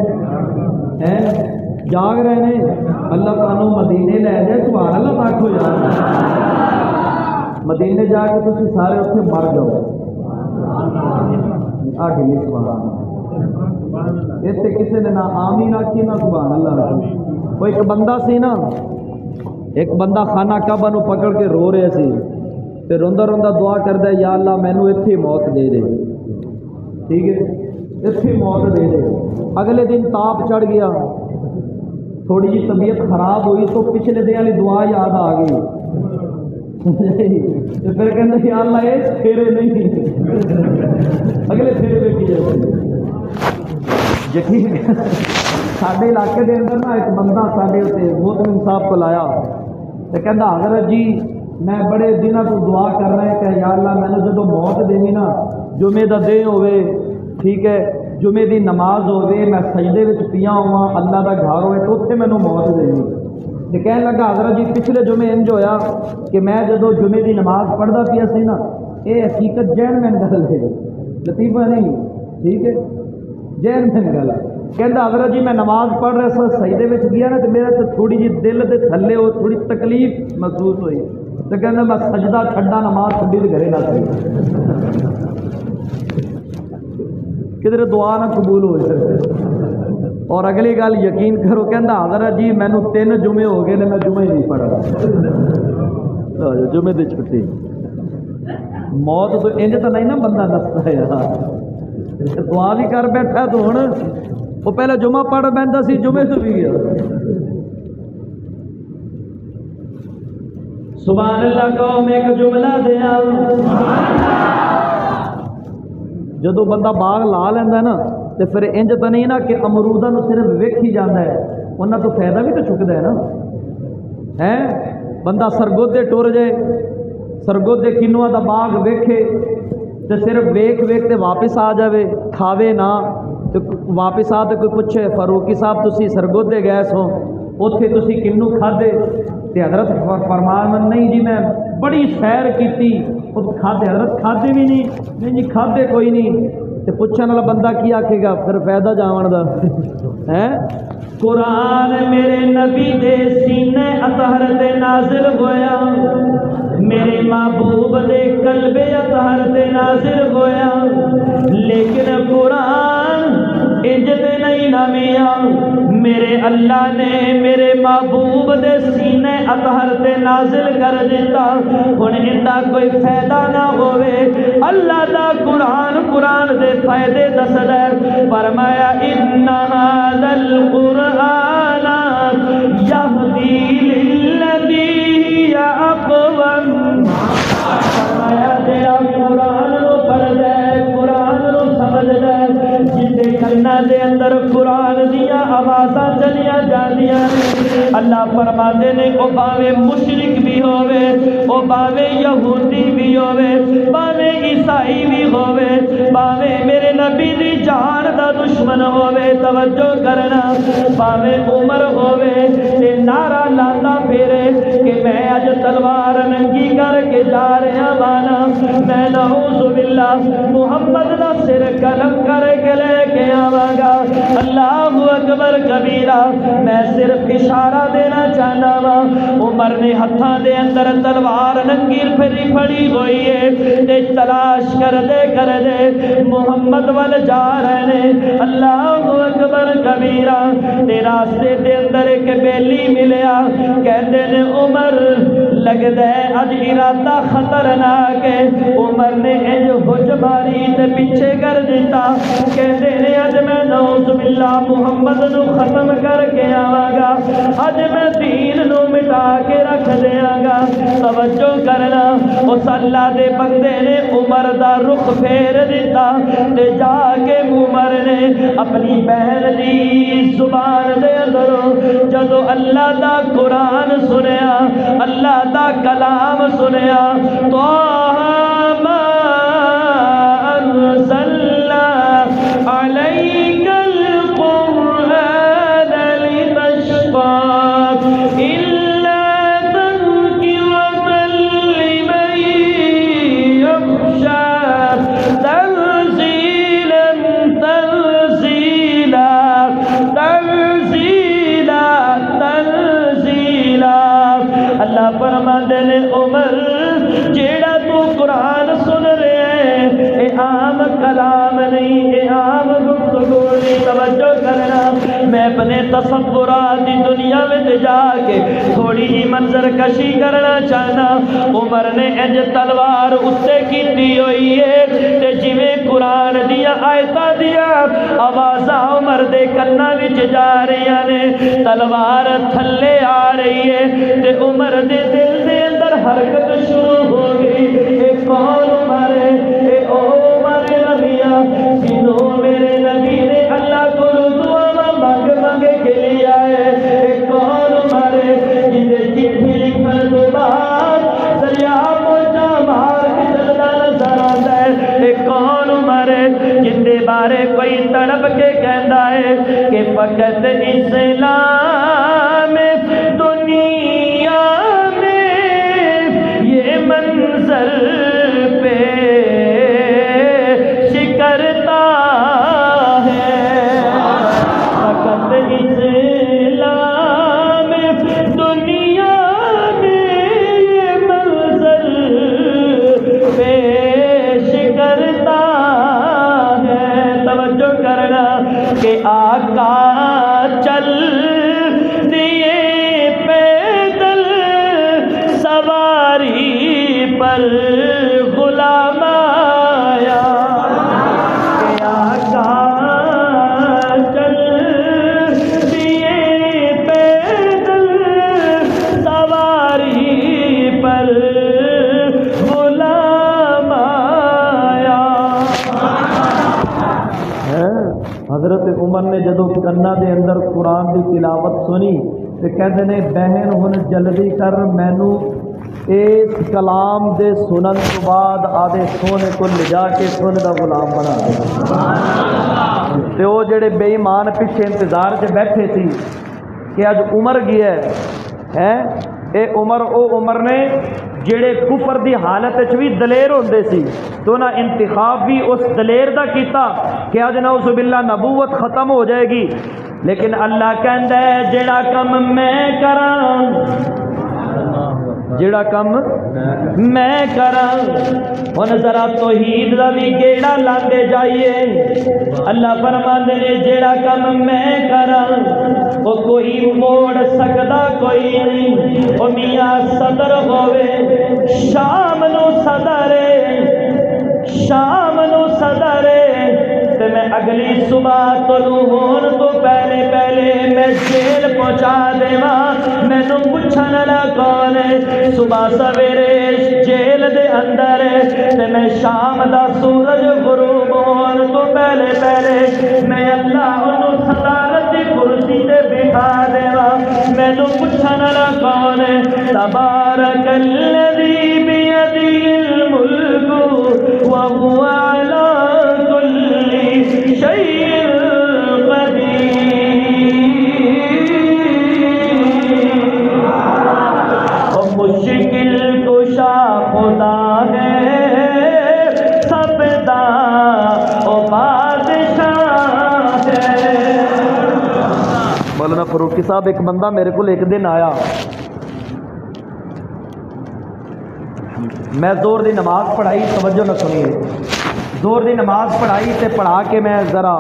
ہیں جاگ رہے ہیں اللہ تعالیٰ مدینے لے جائے سبحان اللہ پاک ہو جائے نے جا کے تسی سارے اتنے مر جاؤ ڈلی سبحان اتنے کسی نے نہ آمین آخی نہ سبحان اللہ رکھی وہ ایک بندہ سی نا ایک بندہ خانہ کعبہ نو پکڑ کے رو رہے سی تے روندا روندا دعا کردا ہے یا اللہ مینوں اتھے موت دے دے ٹھیک ہے اتھے موت دے دے اگلے دن تاپ چڑھ گیا تھوڑی جی طبیعت خراب ہوئی تو پچھلے دن والی دعا یاد آ گئی پھر کہنا یا اللہ یہ پھیرے نہیں اگلے پھیرے میں کی جائے یقین سارے علاقے کے اندر نا ایک بندہ سارے اتنے محتمم صاحب کو لایا تو کہنا حضرت جی میں بڑے دنوں تو دعا کر رہا ہے کہ یا اللہ میں نے جب موت دینی نا جمعے کا دن ہوئے ٹھیک ہے جمعے کی نماز ہوئے میں سجدے وچ پیا ہوا اللہ کا گھر ہوئے تو اتنے مینوں موت دینی تو کہنے لگا حضرت جی پچھلے جمعے انج ہویا کہ میں جدو جمعے کی نماز پڑھتا پیا سی نا یہ حقیقت جین مین گل ہے لطیفہ نہیں ٹھیک ہے جین مین گل ہے کہندا حضرت جی میں نماز پڑھ رہا سا سجدے وچ گیا نا تو میرا تو تھوڑی جی دل دے تھلے وہ تھوڑی تکلیف محسوس ہوئی تو کہندا میں سجدہ چھڈا نماز چھڈی تو گھرے نہ سی کدھر دعا نہ قبول ہو جائے اور اگلی گل یقین کرو کہندا حضرت جی مینوں 3 جمعے ہو گئے نے میں جمعے نہیں پڑھا جمعے دی چھٹی موت تو انج تو نہیں نا بندہ نستا ہے یار دعا بھی کر بیٹھا تو ہن وہ پہلے جمعہ پڑھ بہندا سی جمعے تو بھی گیا سبحان اللہ قوم ایک جملہ دیا جدو بندہ باغ لا لینا نا تو پھر انج تو نہیں نا کہ امرودہ نو صرف ویکھ ہی جانا ہے انہاں تو فائدہ بھی تو چکتا ہے نا ہے بندہ سرگودے ٹر جائے سرگودے کنواں دا باغ ویکھے تو صرف ویکھ ویکھ تے واپس آ جاوے کھاوے نہ تو واپس آ تو کوئی پوچھے فاروقی صاحب تسی سرگودے گئے سو اتنے تسی کنوں کھادے تے حضرت فرمان نہیں جی میں بڑی سیر کیتی کھادے حضرت کھادے بھی نہیں جی کھادے کوئی نہیں تو پوچھنے والا بندہ کی آکھے گا پھر فائدہ جاون دا ہے قرآن میرے نبی دے سینے اطہر تے نازل ہویا میرے محبوب دے قلب اطہر تے نازل ہویا لیکن قرآن اجتے نہیں نامیا میرے اللہ نے میرے محبوب دے سینے اطہر تے نازل کر دیتا ہن اندا کوئی فائدہ نہ ہوئے اللہ دا قرآن دے فائدے دسدا ہے فرمایا ان ھذا القرآن یہدی للذی ہی اقوم فرمایا تیرا قرآن نو پڑھدا ہے قرآن نو سمجھدا ہے جتے کنا دے اندر قرآن دیا آوازاں چلیاں جاندیاں اللہ فرماندے نے او باوے مشرک بھی ہووے او باوے یہودی بھی ہووے باوے عیسائی بھی ہووے باوے میرے نبی دی جان دا دشمن ہووے توجہ کرنا باوے عمر ہووے تے نعرہ لاتا پھیرے کہ میں اج تلوار ننگی کر کے جا رہا وانا میں نعوذ باللہ محمد دا سر قلم کر کے لے کے آواں گا اللہ اکبر کبیرہ میں صرف اشارہ دینا چاہنا وا عمر نے ہتھاں دے اندر تلوار ننگی پھری پھڑی ہوئی ہے تے تلاش کر دے محمد وال جا رہے نے اللہ اکبر کبیرہ تے راستے دے اندر ایک بیلی ملیا کہندے نے عمر لگدا ہے اج ارادہ خطرناک ہے عمر نے انج ہوج ماری تے پیچھے کر دیتا کہندے نے اج میں نعوذ باللہ محمد نو ختم کر کے آواں گا اج میں دین نو مٹا کے رکھ دیاں گا توجہ کرنا اس اللہ دے بندے نے عمر دا رخ پھیر دیتا تے جا کے عمر نے اپنی بہن دی زبان دے اندر جدو اللہ دا قرآن سنیا اللہ دا کلام سنیا تو ما انزلنا علیک القرآن لتشقى إلا تذکرة لمن يخشى تنزیلا تنزیلا تنزیلا تنزیلا اللہ فرماندے نے عمر جیڑا تو قرآن سن رہے ہیں اے عام کلام نہیں، اے عام گفتگو نہیں، توجہ کرنا۔ میں اپنے تصورات دی دنیا میں جا کے تھوڑی جی منظر کشی کرنا چاہنا۔ عمر نے انج تلوار اتنے کیتی ہوئی ہے تے جویں قرآن دیا آیتاں دیا آوازاں عمر دے کنا وچ جا رہی نے، تلوار تھلے آ رہی ہے تے عمر دے دل دے اندر حرکت شروع ہو گئی۔ اے کون عمر ہے؟ اے او عمر نبیاں جنہوں میرے نبی نے اللہ کو دعا مانگ مانگ کے لیا ہے۔ اے کون عمر ہے جنہیں چٹھی لکھن تو بعد دریا پہنچا مار کے چلتا نظر آتا ہے۔ اے کون عمر ہے جن دے بارے کوئی تڑپ کے کہندا ہے کہ فقط اسلام دنیا میں یہ منظر پیش کرتا ہے، فقط اسلام دنیا میں یہ منظر پیش کرتا ہے۔ توجہ کرنا کہ آقا چل دیے پیدل سواری پر غلام آیا، کہ آقا چل دیے پیدل سواری پر غلام آیا۔ حضرت عمر نے جدو کنا دے اندر قرآن دی تلاوت سنی تے کہندے نے بہن ہن جلدی کر مینوں اس کلام دے سنن تو بعد آدھے سونے کو لجا کے سونے دا غلام بنا دے۔ تے وہ جڑے بے ایمان پیچھے انتظار سے بیٹھے تھی کہ اج عمر گیا ہے، اے عمر او عمر نے جڑے کفر دی حالت وچ بھی دلیر ہوندے سی تو نہ انتخاب بھی اس دلیر دا کیتا کہ اج نعوذ باللہ نبوت ختم ہو جائے گی، لیکن اللہ کہندا ہے جڑا کم میں کراں، جڑا کم میں کراں۔ ہن ذرا توحید دا بھی گیڑا لاندے جائیے۔ اللہ فرماندے نے جڑا کم میں کراں وہ کوئی موڑ سکدا کوئی نہیں۔ او میاں صدر ہوے شام نو صدر شام نو صدر تے میں اگلی صبح طلوع ہون تو پہلے پہلے میں جیل پہنچا دیواں، مینوں پوچھن والا کون ہے؟ صبح سویرے جیل دے اندر تے میں شام دا سورج غروب ہون تو پہلے پہلے میں اللہ انہوں صدارت دی کرسی تے بٹھا دیواں، مینوں پوچھن والا کون ہے؟ تبارک الذی بیدہ الملک وهو علی کل شیء مشکل کشا خدا ہے سب دا او بادشاہ ہے۔ مولانا فاروقی صاحب ایک بندہ میرے کو ایک دن آیا، میں زور دی نماز پڑھائی، توجہ نہ سنیے، زور دی نماز پڑھائی تے پڑھا کے میں ذرا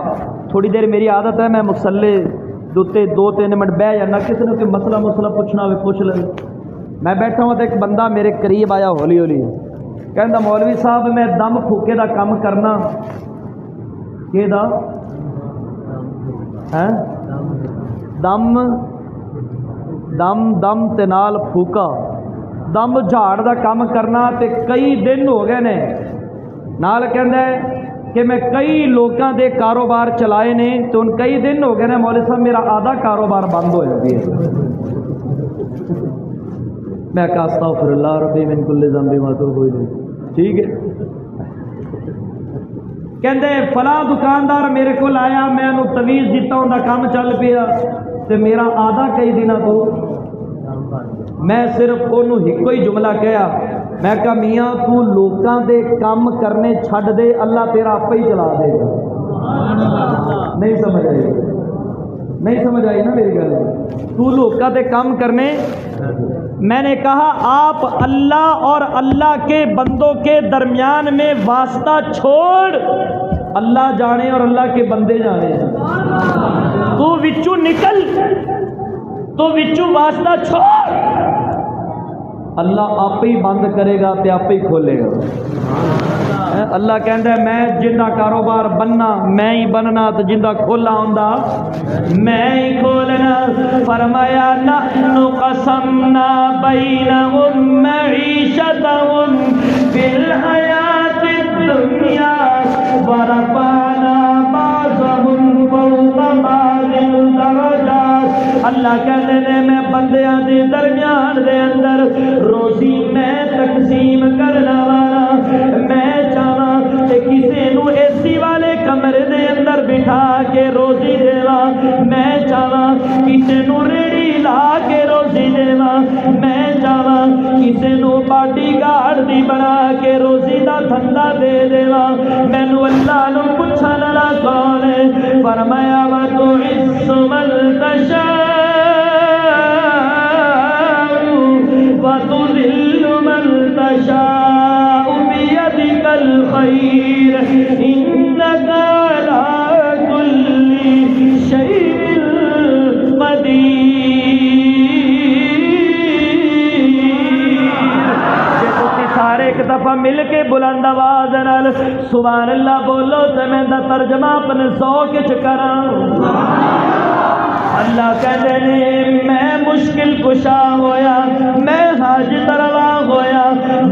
تھوڑی دیر میری عادت ہے میں مصلے دوتے 2-3 منٹ بہ جانا، کسی نے کوئی مسئلہ پوچھنا ہوئے پوچھ لے۔ میں بیٹھا ہوں تو ایک بندہ میرے قریب آیا ہولی ہولی، کہندا مولوی صاحب میں دم پھوکے دا کام کرنا۔ کہ دا ہے دم دم دم تے نال پھوکا، دم جھاڑ دا کام کرنا تے کئی دن ہو گئے نے، نال کہندا ہے کہ میں کئی لوگاں دے کاروبار چلائے نے تو ان کئی دن ہو گئے نے مولوی صاحب میرا آدھا کاروبار بند ہو جاتی ہے۔ میں کہا استغفر اللہ ربی من کل ذنب واتوب الیہ، ٹھیک ہے۔ کہندے فلاں دکاندار میرے کو آیا، میں انہوں تویز دیتا ہوں دا کام چل پیا تے میرا آدھا کئی دنوں تو میں صرف انہوں ایک ہی جملہ کہا، میں کہا میاں تو لوکاں دے کام کرنے چھڈ دے، اللہ تیرا آپ ہی چلا دے گا۔ نہیں سمجھ آئی، نہیں سمجھ آئی نا میری گل؟ تو لوکاں دے کام کرنے میں نے کہا آپ اللہ اور اللہ کے بندوں کے درمیان میں واسطہ چھوڑ، اللہ جانے اور اللہ کے بندے جانے، تو وچوں نکل، تو وچوں واسطہ چھوڑ، اللہ آپ ہی بند کرے گا تے آپ ہی کھولے گا۔ اللہ کہندا ہے میں جنہ کاروبار بننا میں ہی بننا، تو جنہ کھولا ہوندا میں ہی کھولنا۔ فرمایا نحن قسمنا بینہم معیشتہم فی الحیاۃ الدنیا ورفعنا بعضهم فوق بعض درجات۔ اللہ کہتے ہیں میں بندیاں دے درمیان دے اندر روزی میں تقسیم کرنا والا، میں چاہاں کہ کسی نو اے سی والے کمرے دے اندر بٹھا کے روزی دیواں، میں چاہاں کسی نو ریڑھی لا کے روزی دیواں، میں چاہاں کسی نو باڈی گارڈ دی بنا کے روزی دا دھندا دے دیواں، مینوں اللہ نو پوچھن والا کون ہے؟ فرمایا وَتُعِزُّ مَن تَشَاءُ وَتُذِلُّ مَن تَشَاءُ بِيَدِكَ الْخَيْرُ إِنَّكَ عَلَىٰ كُلِّ شَيْءٍ قَدِيرٌ۔ سارے ایک دفعہ مل کے بلند آواز نال سبحان اللہ بولو تے میں دا ترجمہ اپنے ذوق وچ کراں۔ اللہ کہتے ہیں میں مشکل کشا ہویا، میں حاجت روا ہویا،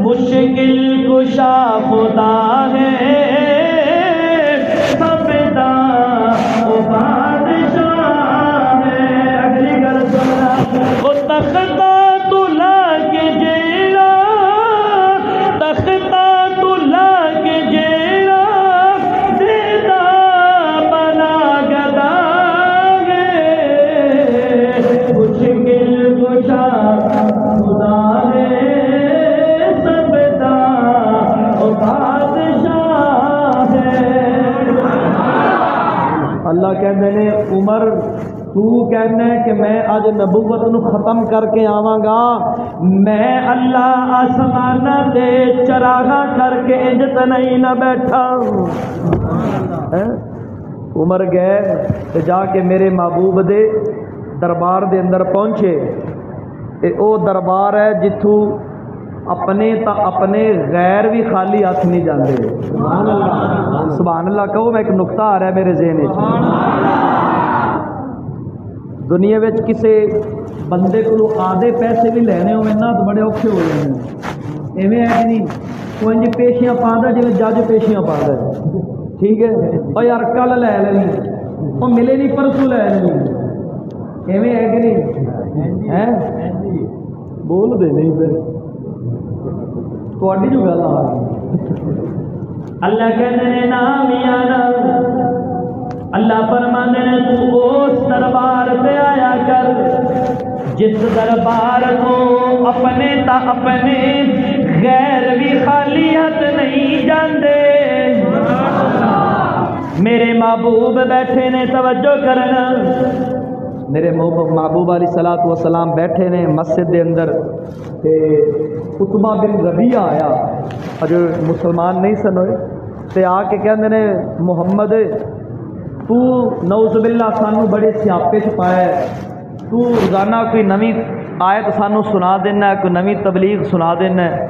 مشکل کشا خدا ہے سب دا وہ بادشاہ ہے۔ اگلی گل سننا، وہ تختہ تو لا کے جیڑا، تختہ تو لا کے جیڑا دیتا بنا گدا خدا ہے سب دا وہ بادشاہ ہے۔ اللہ کہتے ہیں عمر تو کہنا ہے کہ میں آج نبوت نو ختم کر کے آواں گا، میں اللہ آسمانہ دے چراغاں کر کے انج تے نہیں نہ بیٹھا۔ عمر گئے تے جا کے میرے محبوب دے دربار دے اندر پہنچے، اے او دربار ہے جتھوں اپنے تا اپنے غیر بھی خالی ہاتھ نہیں جاندے۔ سبحان اللہ کہو، میں ایک نقطہ آ رہا ہے میرے ذہن وچ۔ دنیا وچ کسے بندے کو آدھے پیسے بھی لینے ہوئے نا تو بڑے اوکھے ہو جاتے ہیں، ایویں ہے کہ نہیں؟ وہ انج پیشیاں پاندا جویں جج پیشیاں پاندا ہے، ٹھیک ہے؟ او یار کل لے لینی، او ملے نہیں پرسوں لے لینی، ایویں ہے کہ نہیں؟ ہے بول دے نہیں پھر تھوڑی جو گل آ رہی۔ اللہ کہتے ہیں نام یانا، اللہ فرماتے ہیں تو اس دربار پہ آیا کر جس دربار کو اپنے تا اپنے غیر بھی خالی ہاتھ نہیں جاندے۔ میرے محبوب بیٹھے نے، توجہ کرنا، میرے محبوب علیہ الصلوۃ والسلام بیٹھے نے مسجد دے اندر، تے عتبہ بن ربیعہ آیا جو مسلمان نہیں سن ہوئے، تے آ کے کہندے نے محمد تو نعوذ باللہ سانو بڑے سیاپے چ پایا ہے، تو روزانہ کوئی نویں آیت سانو سنا دینا ہے، کوئی نویں تبلیغ سنا دینا ہے،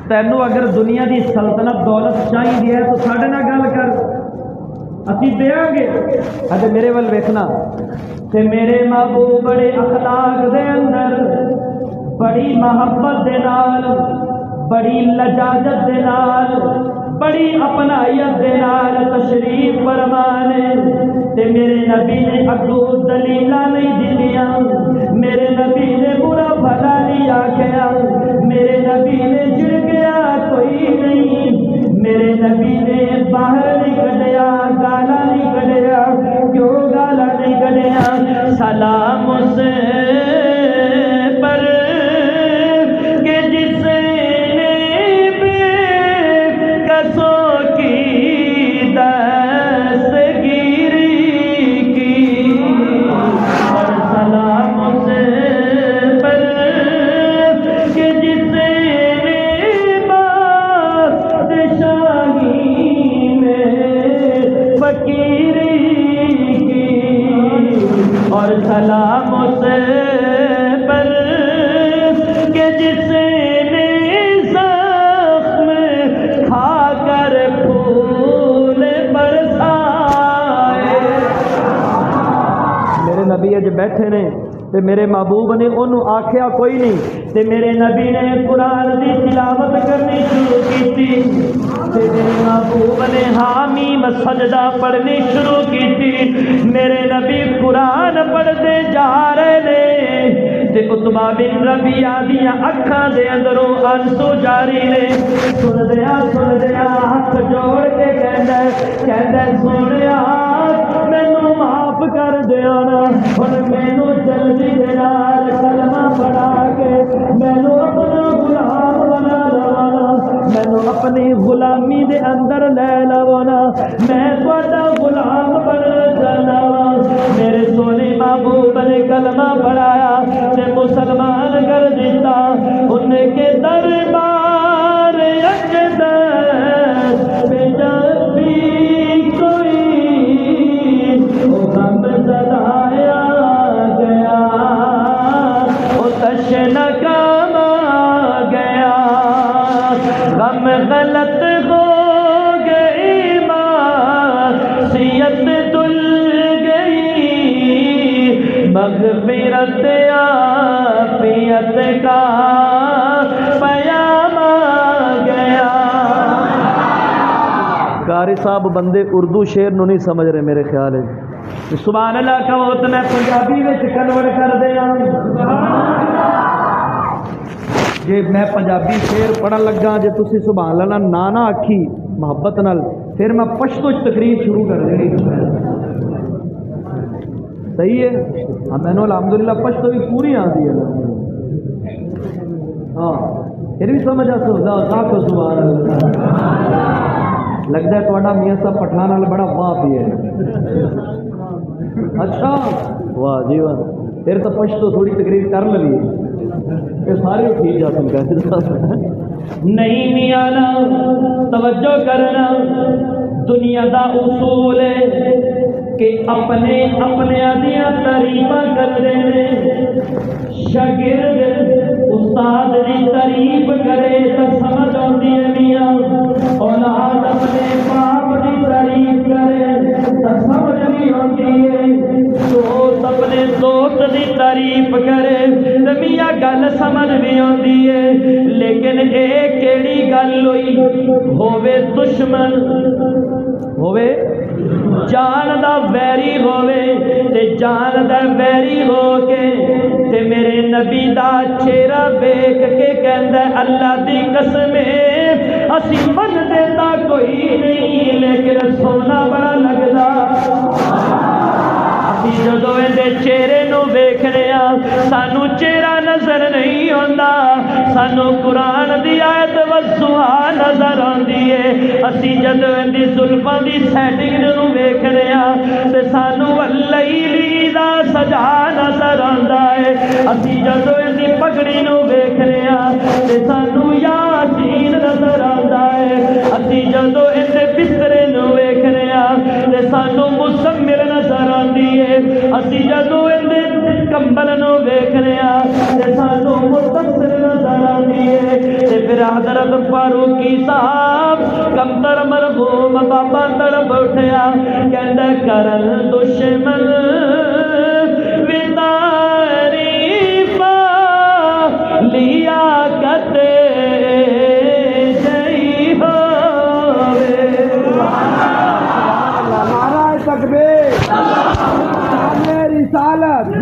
تینوں اگر دنیا دی سلطنت دولت چاہیے ہے تو ساڈے نال گل کر، اسی دیاں گے۔ اج میرے ول ویکھنا تے میرے محبوب بڑے اخلاق دے اندر بڑی محبت دے نال، بڑی لجاجت دے نال، بڑی اپنائیت دے نال تشریف فرمانے، تے میرے نبی نے اگوں دلیلاں نہیں دتیاں، میرے نبی نے برا بھلا نہیں آکھیا، میرے نبی نے جھڑکیا کوئی نہیں، میرے نبی نے باہر نہیں کڈیا، گالا نہیں کڈیا، کیوں گالا نہیں کڈیا؟ سلام اس پر کہ جس نے بے کسوں کی دستگیری کی، اور سلام اس پر تے میرے محبوب نے انہوں آکھیا کوئی نہیں تے میرے نبی نے قرآن دی تلاوت کرنی شروع کی تھی تے میرے محبوب نے حامیم سجدہ پڑھنی شروع کی تھی میرے نبی قرآن پڑھتے جا رہے نے تے عتبہ بن ربیعہ دیاں اکھاں دے اندروں آنسو جاری نے سن دیا ہاتھ جوڑ کے کہندا سونیا مینوں معاف کر دیا نا ہن مینوں جلدی دے نال کلمہ پڑھا کے مینوں اپنا غلام بنا لوانا مینوں اپنی غلامی دے اندر لے لوانا میں تہاڈا غلام بن جانا میرے سونے محبوب نے کلمہ پڑھایا تے مسلمان کر دیتا ان کے دربار اقدس پہ جب بھی کوئی غم زدایا گیا وہ تشنہ کام آ گیا غم غلط ہو گئی معصیت دل گئی مغفرت عافیت کا پیام آ گیا قاری صاحب بندے اردو شعر نو نہیں سمجھ رہے میرے خیال ہے سبحان اللہ کہو تو میں پنجابی میں کنورٹ کر دیا جی میں پنجابی شعر پڑھن لگا جی تسی سبحان اللہ نہ آکھی محبت نال پھر میں پشتو تقریر شروع کر دینی صحیح ہے ہاں مینو الحمدللہ پشتو بھی پوری آتی ہے ہاں پھر بھی سمجھ آ سبحان اللہ لگتا ہے تھوڑا میاں صاحب پٹھان والا بڑا واہ بھی ہے اچھا واہ جی واہ پھر تو پشتو تھوڑی تقریر کر لگی یہ سارے ٹھیک جا سکتا نہیں میاں توجہ کرنا دنیا دا اصول ہے کہ اپنے دیاں تعریفاں کرتے ہیں شاگرد استاد دی تعریف کرے تو سمجھ آتی ہے میاں اولاد اپنے باپ دی تعریف کرے تو سمجھ بھی آتی ہے دوست اپنے دوست دی تعریف کرے تو میاں گل سمجھ بھی آتی ہے لیکن ایک کیڑی گل ہوئے دشمن ہوئے جان دا ویری ہوئے تے جان دا ویری ہو کے تے میرے نبی دا چہرہ دیکھ کے کہندا اللہ دی قسم اسی من دیتا کوئی نہیں لیکن سونا بڑا لگدا اسی جدوں دے چہرے نو ویکھنے سانو چہرہ نظر نہیں آندا سانو قرآن دی آیت والضحیٰ نظر آندی ہے اسی جدوں دی زلفاں دی سیٹنگ نو ویکھنے تے سانو واللیل اذا سجا نظر آندا ہے اسی جدوں دی پگڑی نو ویکھنے تے سانو یاسین نظر آندا ہے اسی جدوں دے بسترے نو ویکھنے تے سانو مزمل نظر آندی ہے اسی جدوں دے کمبل نو ویکھنے تے سانو متصل نظر آندی ہے تے پھر حضرت فاروقی صاحب کمتر مرحوم بابا تڑپ اٹھیا کہندا کرن دشمن وی تعریف لیاقت جئی ہوے نعرہ تکبیر رسالت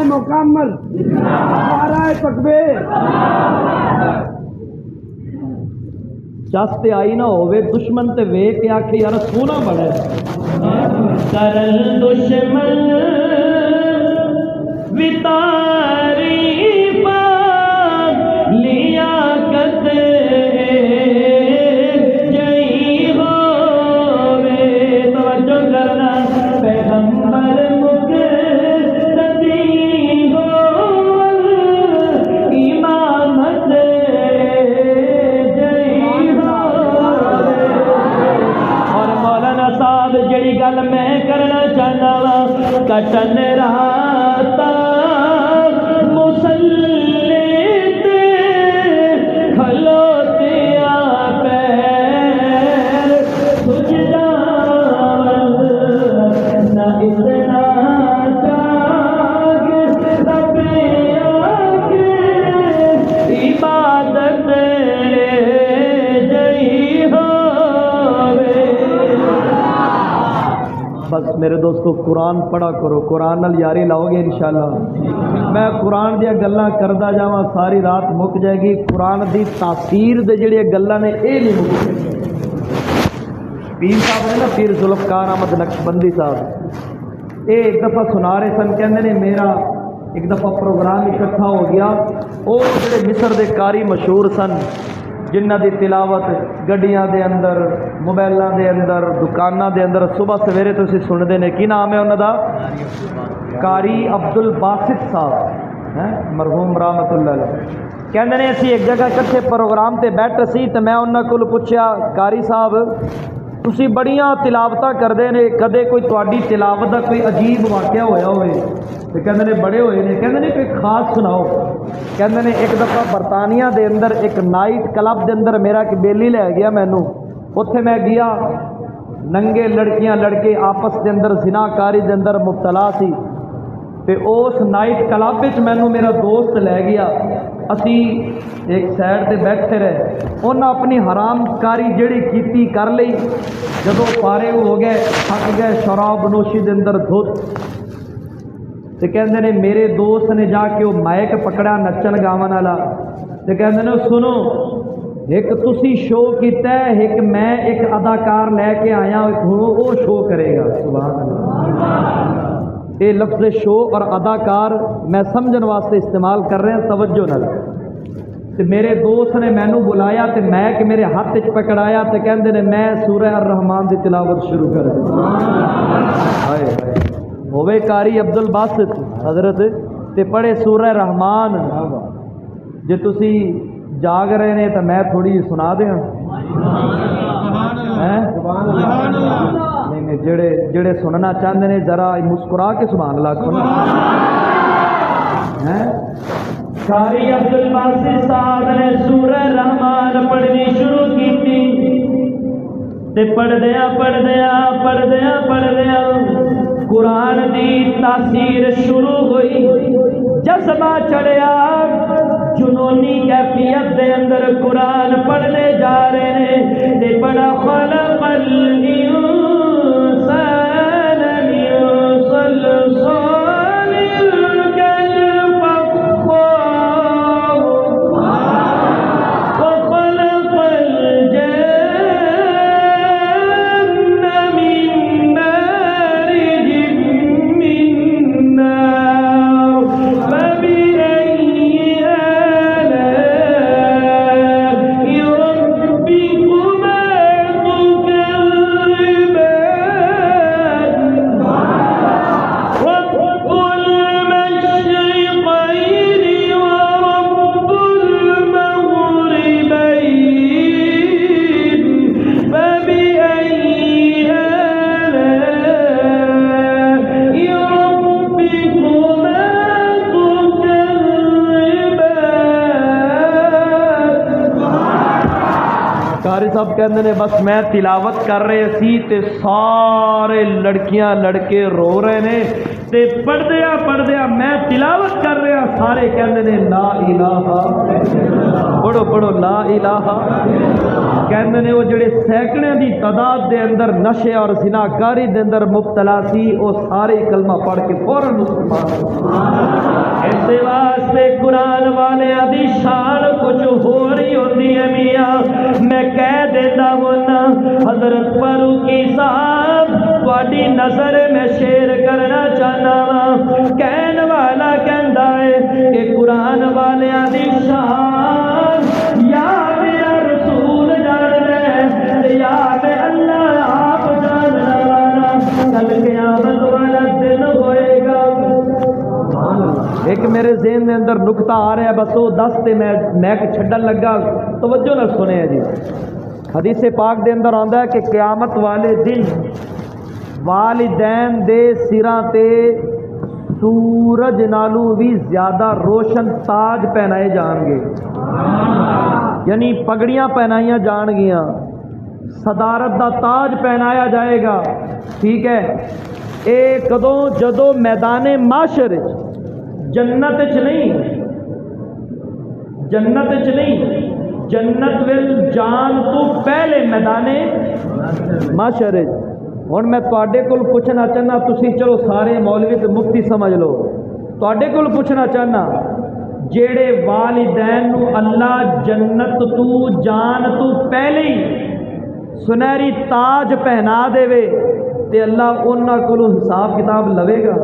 مکمل نعرہ تکبیر چاستے آئی نہ ہوئے دشمن تے ویکھ کے آکھے یار سونا بڑا کرن دشمن وی تعریف لیاقت جئی ہوے توجہ کرنا پیغمبر گل میں کرنا چاہنا وا کٹن راتا مسلے تے کھلو میرے دوستو قرآن پڑھا کرو، قرآن نال یاری لاؤ گے انشاءاللہ۔ میں قرآن دیا گلاں کردا جاواں ساری رات مک جائے گی، قرآن دی تاثیر دے جڑی گلاں نے اے نہیں مکدی۔ پیر صاحب نے نا، پیر ذوالفقار احمد نقشبندی صاحب، یہ ایک دفعہ سنا رہے سن، کہندے نے میرا ایک دفعہ پروگرام اکٹھا ہو گیا، وہ جڑے مصر دے قاری مشہور سن جنہ دی تلاوت گڈیاں دے اندر، موبائلاں دے اندر، دکاناں دے اندر صبح سویرے تسی سنتے ہیں، کی نام ہے انہاں دا؟ قاری عبد الباسط صاحب مرحوم رحمت اللہ علیہ۔ کہندے نے اسی ایک جگہ کٹھے پروگرام تے بیٹھے سی تے میں انہاں کول پوچھیا، قاری صاحب تسی بڑیاں تلاوتاں کردے نے، کدے کوئی تہاڈی تلاوت دا کوئی عجیب واقعہ ہویا ہوئے؟ تے کہندے نے بڑے ہوئے نے، کہندے نے کوئی خاص سناؤ۔ کہندے نے ایک دفعہ برطانیہ دے اندر ایک نائٹ کلب دے اندر میرا ایک بیلی لے گیا مینوں، اوتھے میں گیا، ننگے لڑکیاں لڑکے آپس دے اندر زنا کاری دے اندر مبتلا سی، تے اس نائٹ کلب وچ مینوں میرا دوست لے گیا، اسی ایک سائڈ تے بیٹھے رہے، انہاں اپنی حرام کاری جڑی کیتی کر لئی، جدوں فارغ ہو گئے تھک گئے شراب نوشی دے اندر دھت، تے کہندے نے میرے دوست نے جا کے وہ مائک پکڑا نچن گاون والا، تے کہندے نے سنو ایک تسی شو کیتا ہے، ایک میں ایک اداکار لے کے آیا ہوں، وہ شو کرے گا۔ سبحان اللہ۔ یہ لفظ شو اور اداکار میں سمجھن واسطے استعمال کر رہے ہیں، توجہ نال۔ تے میرے دوست نے مینوں بلایا تے میں کہ میرے ہاتھ وچ پکڑایا تے کہندے نے میں سورہ الرحمن دی تلاوت شروع کر دی۔ ہائے ہوے قاری عبد الباسط حضرت تے پڑھے سورہ رحمان، جے تسی جاگ رہے نے تو میں تھوڑی سنا دیاں؟ نہیں جڑے سننا چاہتے ہیں ذرا مسکرا کے سبحان اللہ کھولو۔ قاری عبد الباسط صاحب نے سورہ رحمان پڑھنی شروع کی، تے پڑھدیا قرآن دی تاثیر شروع ہوئی، جذبہ چڑھیا، جنونی کیفیت دے اندر قرآن پڑھنے جا رہے ہیں، تے بڑا خلق الانسان من صلصال كالفخار وخلق الجن من مارج من نار فبأي قاری صاحب کہندے نے بس میں تلاوت کر رہے سی تے سارے لڑکیاں لڑکے رو رہے نے، تے پڑھدیا میں تلاوت کر رہا، سارے کہندے نے لا الہ، پڑھو لا الہ، کہندے نے وہ جڑے سینکڑے دی تعداد دے اندر نشے اور زنا کاری دے اندر مبتلا سی، وہ سارے کلمہ پڑھ کے فوراً مسلمان۔ اس واسطے قرآن والے دی شان کچھ ہو رہی ہوتی ہے میاں، میں کہہ دیتا ہوں نا حضرت فاروقی صاحب تھوڑی نظر میں شیر کرنا چاہنا وا، کہن والا کہندا ہے کہ قرآن والے دی شان یا میرا رسول جان ہے یا میں اللہ آپ جاننا والا، کل قیامت والا دن ہوئے گا۔ ایک میرے ذہن میں اندر نکتہ آ رہا ہے، بس وہ دس تے میں چھڈن لگا، توجہ نہ سنے جی۔ حدیث پاک دے اندر آندا ہے کہ قیامت والے دن والدین دے سراں تے سورج نالو بھی زیادہ روشن تاج پہنائے جان گے، یعنی پگڑیاں پہنائیاں جان گیاں، صدارت دا تاج پہنایا جائے گا، ٹھیک ہے۔ اے کدوں جدوں میدان معاشر جنت چ نہیں، جنت وچ جان تو پہلے میدان معاشر ہن میں تواڈے کول پوچھنا چاہنا، تسی چلو سارے مولوی تے مفتی سمجھ لو، تواڈے کول پوچھنا چاہنا جیڑے والدین نو اللہ جنت تو جان تو پہلے ہی سنہری تاج پہنا دے وے تے اللہ انہاں کولو حساب کتاب لوے گا؟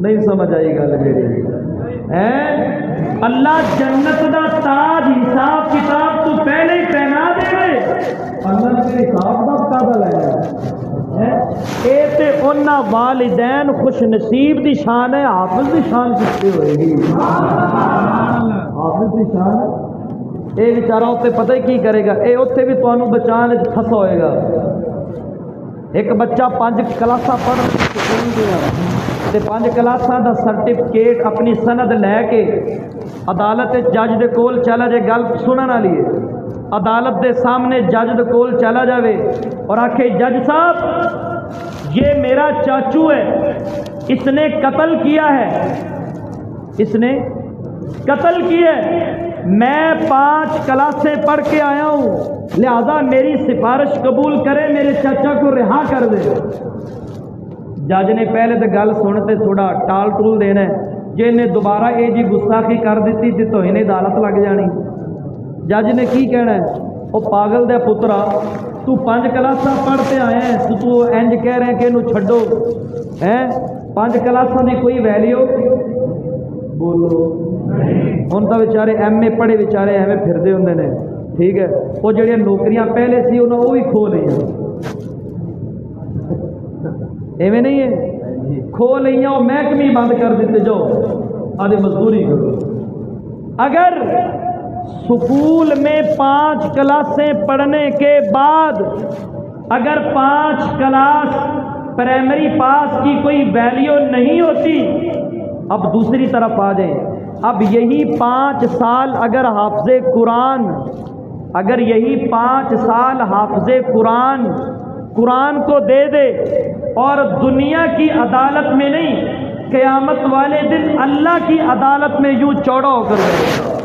نہیں سمجھ آئی گل میری؟ اللہ جنت دا تاج حساب کتاب تو پہلے ہی پہنا دے وے، اللہ کے حساب دا کعبہ لے گا؟ اے تے انہاں والدین خوش نصیب دی شان ہے، حافظ دی شان کتنے ہوئے گی؟ حافظ دی شان اے بیچارہ اتنے پتہ ہی کی کرے گا، اے اتنے بھی تمہیں بچان پھنسا ہوئے گا۔ ایک بچہ 5 کلاساں پڑھ تے 5 کلاساں دا سرٹیفکیٹ اپنی سند لے کے عدالت جج دے کول چلا جائے، گل سنن والی ہے، عدالت دے سامنے جج دے کول چلا جاوے اور آکھے جج صاحب یہ میرا چاچو ہے، اس نے قتل کیا ہے، اس نے قتل کیا ہے، میں 5 کلاسیں پڑھ کے آیا ہوں، لہذا میری سفارش قبول کرے، میرے چاچا کو رہا کر دے۔ جج نے پہلے تو گل سنتے تھوڑا ٹال ٹول دینا ہے، جی انہیں دوبارہ یہ جی گستاخی کر دیتی تو انہیں عدالت لگ جانی۔ جج نے کی کہنا ہے، وہ پاگل دے پترا تو 5 کلاساں پڑھتے آئے ہیں تو انج کہہ رہے ہیں کہ انہوں چھڈو ہیں؟ 5 کلاساں دی کوئی ویلیو بولو ہن تو بیچارے ایم اے پڑھے بیچارے ایویں پھردے ہوندے نے، ٹھیک ہے، وہ جڑیاں نوکریاں پہلے سی انہوں وہ بھی کھو لئیاں، ایویں نہیں ہے، کھو لئیاں، وہ محکمے بند کر دیتے، جاؤ آدھے مزدوری کرو۔ اگر سکول میں 5 کلاسیں پڑھنے کے بعد اگر 5 کلاس پرائمری پاس کی کوئی ویلیو نہیں ہوتی، اب دوسری طرف آ جائیں، اب یہی 5 سال اگر حافظ قرآن، اگر یہی 5 سال حافظ قرآن کو دے دے اور دنیا کی عدالت میں نہیں، قیامت والے دن اللہ کی عدالت میں یوں چوڑا ہو کر رہے گا،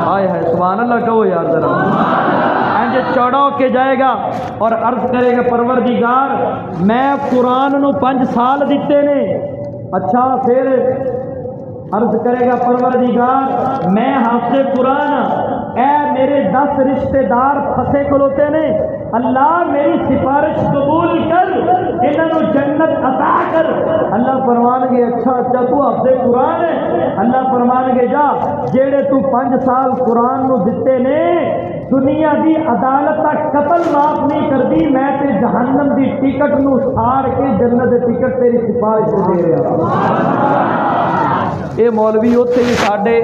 ہائے ہائے سبحان اللہ کہو یار ذرا، اینجے چوڑا ہو کے جائے گا اور عرض کرے گا پروردگار میں قرآن نو 5 سال دیتے نے، اچھا پھر عرض کرے گا پروردگار میں حافظ قرآن، اے میرے 10 رشتہ دار پھنسے کھلوتے نے، اللہ میری سفارش قبول کر، انہوں نے جنت عطا کر۔ اللہ فرمان گے اچھا تو حافظ قرآن ہے، اللہ فرمان گے جا جیڑے تو 5 سال قرآن نو دیتے نے دنیا دی عدالت تک قتل معاف نہیں کر دی، میں تے جہنم دی ٹکٹ نو ساڑ کے جنت دی ٹکٹ تیری سفارش دے رہا۔ یہ مولوی اتنے بھی ساڈے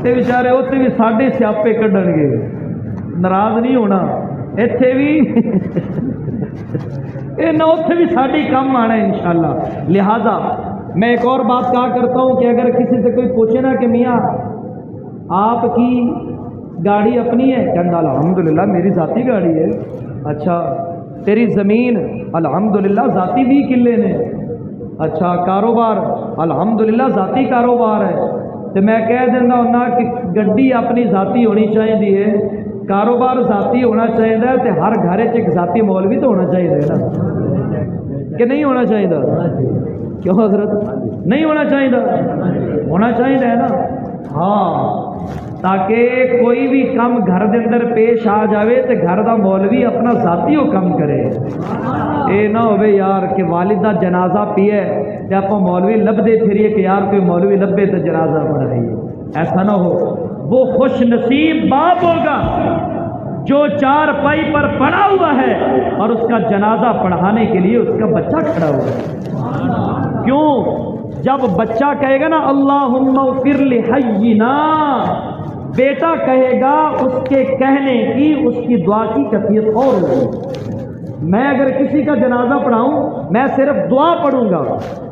بیچارے اتنے بھی ساڈے سیاپے کڈن گے، ناراض نہیں ہونا، اتنے بھی نہ اتنے بھی ساڈی کم آنا ہے انشاءاللہ۔ لہذا میں ایک اور بات کہا کرتا ہوں کہ اگر کسی سے کوئی پوچھے نا کہ میاں آپ کی گاڑی اپنی ہے، کہنا الحمدللہ میری ذاتی گاڑی ہے، اچھا تیری زمین الحمدللہ ذاتی 20 کلے نے، اچھا کاروبار الحمدللہ ذاتی کاروبار ہے، تو میں کہہ دینا ہونا کہ گڈی اپنی ذاتی ہونی چاہیے، کاروبار ذاتی ہونا چاہیے، تو ہر گھر ایک ذاتی مولوی تو ہونا چاہیے نا، کہ نہیں ہونا چاہیے؟ کیوں حضرت نہیں ہونا چاہیے؟ ہونا چاہیے نا، ہاں، تاکہ کوئی بھی کم گھر دے اندر پیش آ جاوے تو گھر دا مولوی اپنا ذاتی ہو کم کرے، اے نہ ہوئے یار کہ والد دا جنازہ پیے کہ آپ مولوی لبدے پھریے کہ یار کوئی مولوی لبے تو جنازہ پڑھائیے، ایسا نہ ہو۔ وہ خوش نصیب باپ ہوگا جو 4 پائی پر پڑا ہوا ہے اور اس کا جنازہ پڑھانے کے لیے اس کا بچہ کھڑا ہوا ہے۔ کیوں؟ جب بچہ کہے گا نا اللہم اغفر لحینا، بیٹا کہے گا، اس کے کہنے کی اس کی دعا کی کیفیت اور ہوگی۔ میں اگر کسی کا جنازہ پڑھاؤں میں صرف دعا پڑھوں گا،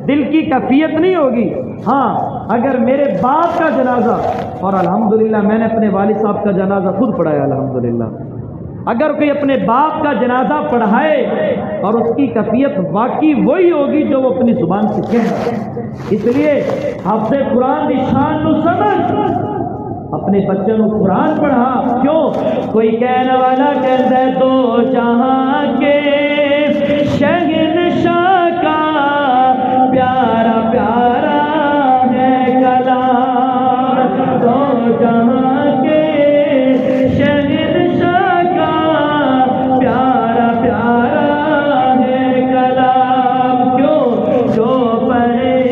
دل کی کیفیت نہیں ہوگی۔ ہاں اگر میرے باپ کا جنازہ، اور الحمدللہ میں نے اپنے والد صاحب کا جنازہ خود پڑھایا الحمدللہ، اگر کوئی اپنے باپ کا جنازہ پڑھائے اور اس کی کیفیت واقعی وہی ہوگی جو وہ اپنی زبان سے کہہ، اس لیے حافظ قرآن کی شان کو سمجھ، اپنے بچوں کو قرآن پڑھا. کیوں؟ کوئی کہنے والا کہتا ہے دو جہاں کے شہنشاہ کا پیارا پیارا ہے کلام. دو جہاں کے شہنشاہ کا پیارا پیارا ہے کلام. کیوں؟ جو پڑھے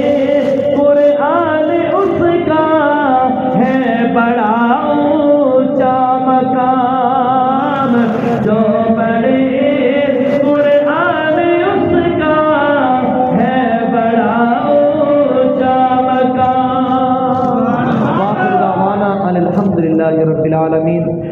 قرآن اس کا ہے بڑا اونچا مقام. جو پڑھے قرآن اس کا ہے بڑا اونچا مقام. وآخر دعوانا ان الحمد للہ رب العالمین.